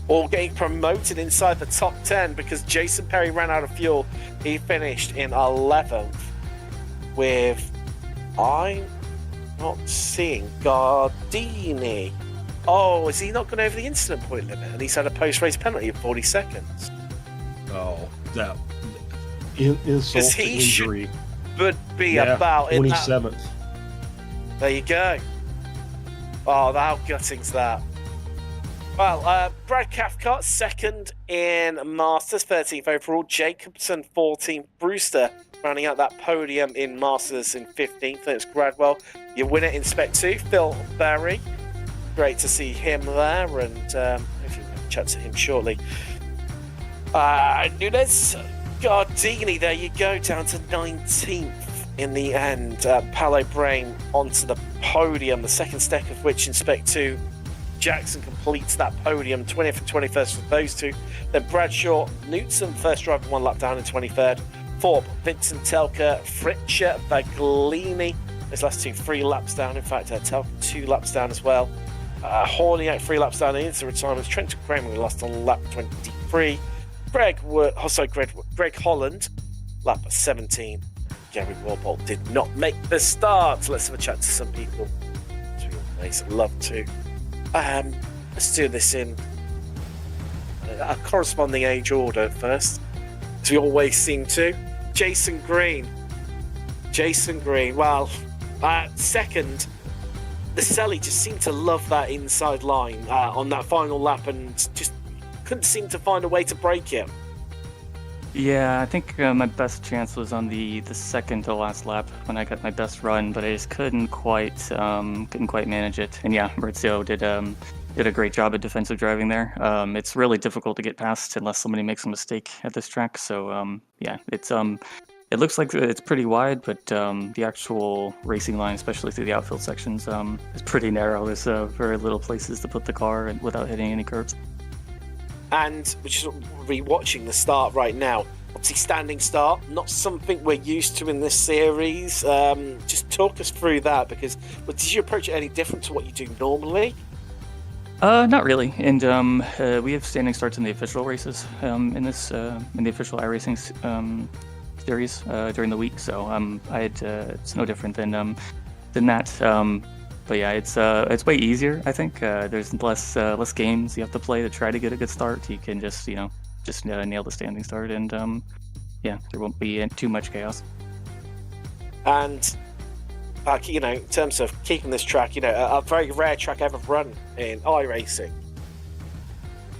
all getting promoted inside the top 10 because Jason Perry ran out of fuel. He finished in 11th with, I'm not seeing, Gardini. Oh, is he not gone over the incident point limit? And he's had a post-race penalty of 40 seconds. Oh, that insult to injury. Would be about 27th. There you go. Oh, how gutting's that? Well, Brad Cathcart 2nd in Masters, 13th overall. Jacobson 14th. Brewster rounding out that podium in Masters in 15th. It's Gradwell. Your winner in Spec 2, Phil Berry. Great to see him there, and hopefully we'll chat to him shortly. Nunes Gardini, there you go, down to 19th in the end. Paolo Brain onto the podium, the second stack of which in Spec 2. Jackson completes that podium, 20th and 21st for those two. Then Bradshaw, Knutson, first driver, 1 lap down in 23rd. Fourth, Vincent Telka, Fritcher, Baglini. Those last two 3 laps down. In fact, Telka 2 laps down as well. Horniak 3 laps down into retirement. Trent Kramer lost on lap 23. Greg Holland, lap 17. Gary Warbolt did not make the start. Let's have a chat to some people, as we always love to. Let's do this in a corresponding age order first, as we always seem to. Jason Green, well, second. The Selly just seemed to love that inside line on that final lap and just couldn't seem to find a way to break it. Yeah, I think my best chance was on the second to last lap when I got my best run, but I just couldn't quite manage it. And yeah, Maurizio did a great job at defensive driving there. It's really difficult to get past unless somebody makes a mistake at this track. So yeah, it looks like it's pretty wide, but the actual racing line, especially through the outfield sections, is pretty narrow. There's very little places to put the car without hitting any curbs. And we're just re-watching the start right now. Obviously, standing start, not something we're used to in this series. Just talk us through that, because did you approach it any different to what you do normally? Not really. And we have standing starts in the official races in the official iRacing series during the week. So it's no different than that. But yeah, it's way easier. I think there's less games you have to play to try to get a good start. You can just nail the standing start, and yeah, there won't be too much chaos. And in terms of keeping this track, a very rare track ever run in iRacing.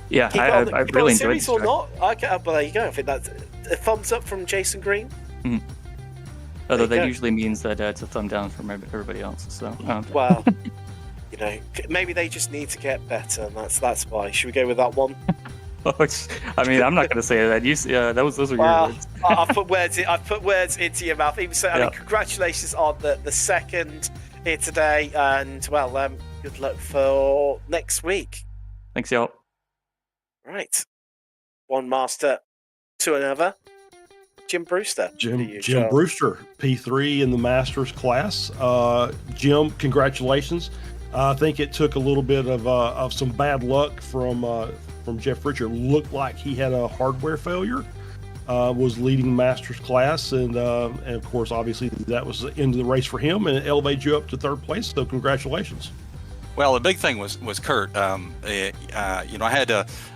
Yeah, I really enjoyed this or track. not? Okay, well, there you go. I think that's a thumbs up from Jason Green. Mm-hmm. Although that usually means that it's a thumb down from everybody else. So well, maybe they just need to get better, and that's why. Should we go with that one? I mean, I'm not going to say that. Those are your words. I've put words into your mouth. Even so, I mean, congratulations on the second here today, and good luck for next week. Thanks, y'all. Right, one master to another. Jim Brewster. Jim Brewster, P3 in the Masters class. Jim, congratulations. I think it took a little bit of some bad luck from Jeff Richard. Looked like he had a hardware failure. Was leading Masters class, and of course, obviously, that was the end of the race for him, and it elevated you up to third place. So, congratulations. Well, the big thing was Kurt. I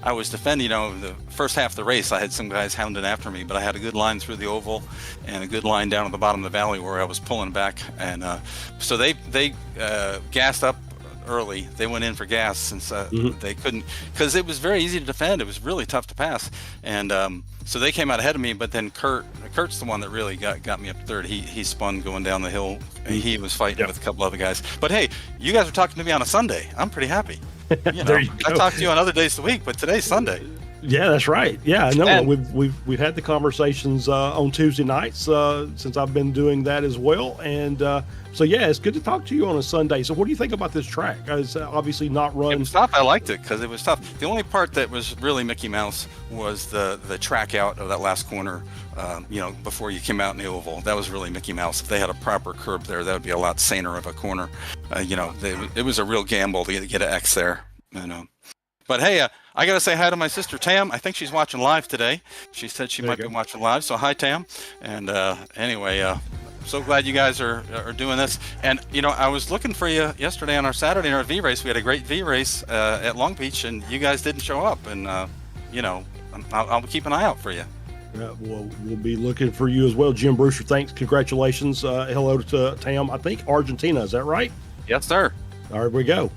was defending. The first half of the race, I had some guys hounding after me, but I had a good line through the oval and a good line down at the bottom of the valley where I was pulling back, and so they gassed up early. They went in for gas since they couldn't, because it was very easy to defend. It was really tough to pass, and so they came out ahead of me. But then Kurt's the one that really got me up to third. He spun going down the hill. He was fighting with a couple other guys. But hey, you guys are talking to me on a Sunday. I'm pretty happy. There you go. I talk to you on other days of the week, but today's Sunday. Yeah, that's right. Yeah, no, we've had the conversations on Tuesday nights since I've been doing that as well, and so yeah, it's good to talk to you on a Sunday. So, what do you think about this track? It's obviously not run. It was tough. I liked it because it was tough. The only part that was really Mickey Mouse was the track out of that last corner. Before you came out in the oval, that was really Mickey Mouse. If they had a proper curb there, that would be a lot saner of a corner. It was a real gamble to get an X there. But hey, I got to say hi to my sister, Tam. I think she's watching live today. She said she might be watching live. So hi, Tam. And anyway, so glad you guys are doing this. And, I was looking for you yesterday on our Saturday in our V race. We had a great V race at Long Beach, and you guys didn't show up. And, I'll keep an eye out for you. We'll be looking for you as well. Jim Brewster, thanks. Congratulations. Hello to Tam. I think Argentina. Is that right? Yes, sir. There we go.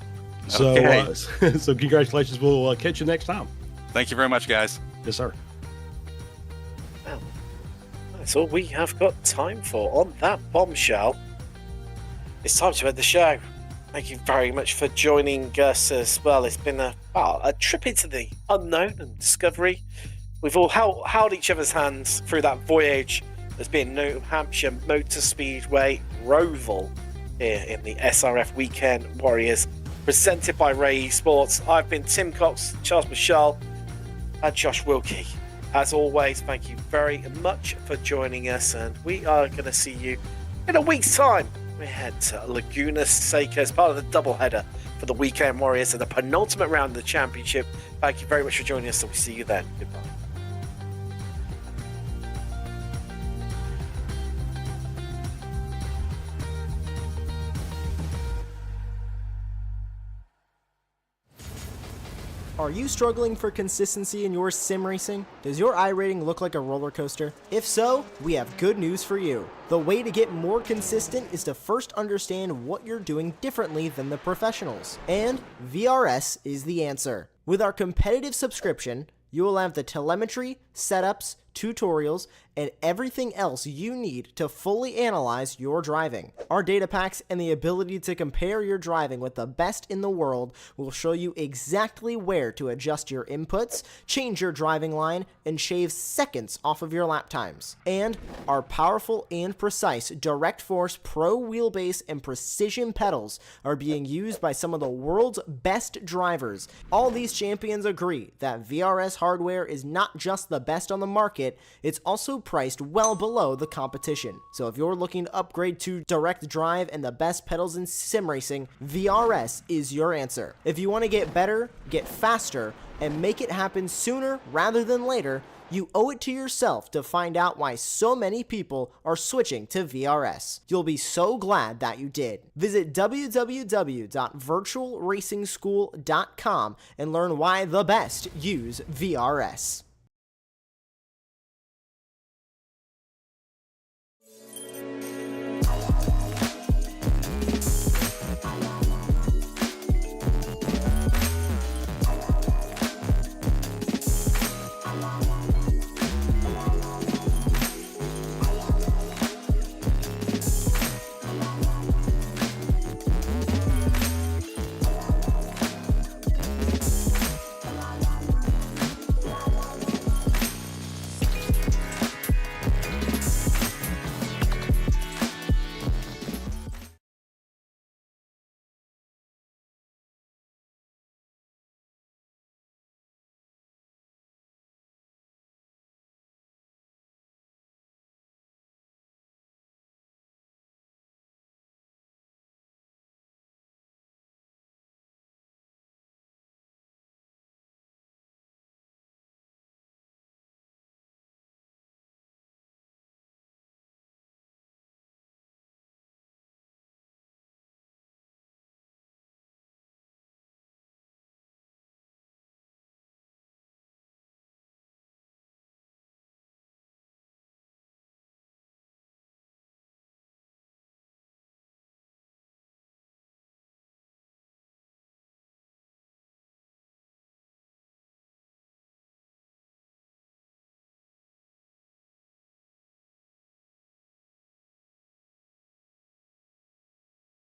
So, okay. So congratulations. We'll catch you next time. Thank you very much, guys. Yes, sir. Well, that's all we have got time for on that bombshell. It's time to end the show. Thank you very much for joining us as well. It's been a trip into the unknown and discovery. We've all held each other's hands through that voyage that's been New Hampshire Motor Speedway Roval here in the SRF Weekend Warriors, presented by Ray Esports. I've been Tim Cox, Charles Michelle, and Josh Wilkie. As always, thank you very much for joining us, and we are going to see you in a week's time. We head to Laguna Seca as part of the doubleheader for the Weekend Warriors and the penultimate round of the championship. Thank you very much for joining us, and we'll see you then. Goodbye. Are you struggling for consistency in your sim racing? Does your iRating look like a roller coaster? If so, we have good news for you. The way to get more consistent is to first understand what you're doing differently than the professionals. And VRS is the answer. With our competitive subscription, you will have the telemetry, setups, tutorials, and everything else you need to fully analyze your driving. Our data packs and the ability to compare your driving with the best in the world will show you exactly where to adjust your inputs, change your driving line, and shave seconds off of your lap times. And our powerful and precise Direct Force Pro wheelbase and precision pedals are being used by some of the world's best drivers. All these champions agree that VRS hardware is not just the best on the market, it's also priced well below the competition. So if you're looking to upgrade to direct drive and the best pedals in sim racing, VRS is your answer. If you want to get better, get faster, and make it happen sooner rather than later, you owe it to yourself to find out why so many people are switching to VRS. You'll be so glad that you did. Visit www.virtualracingschool.com and learn why the best use VRS.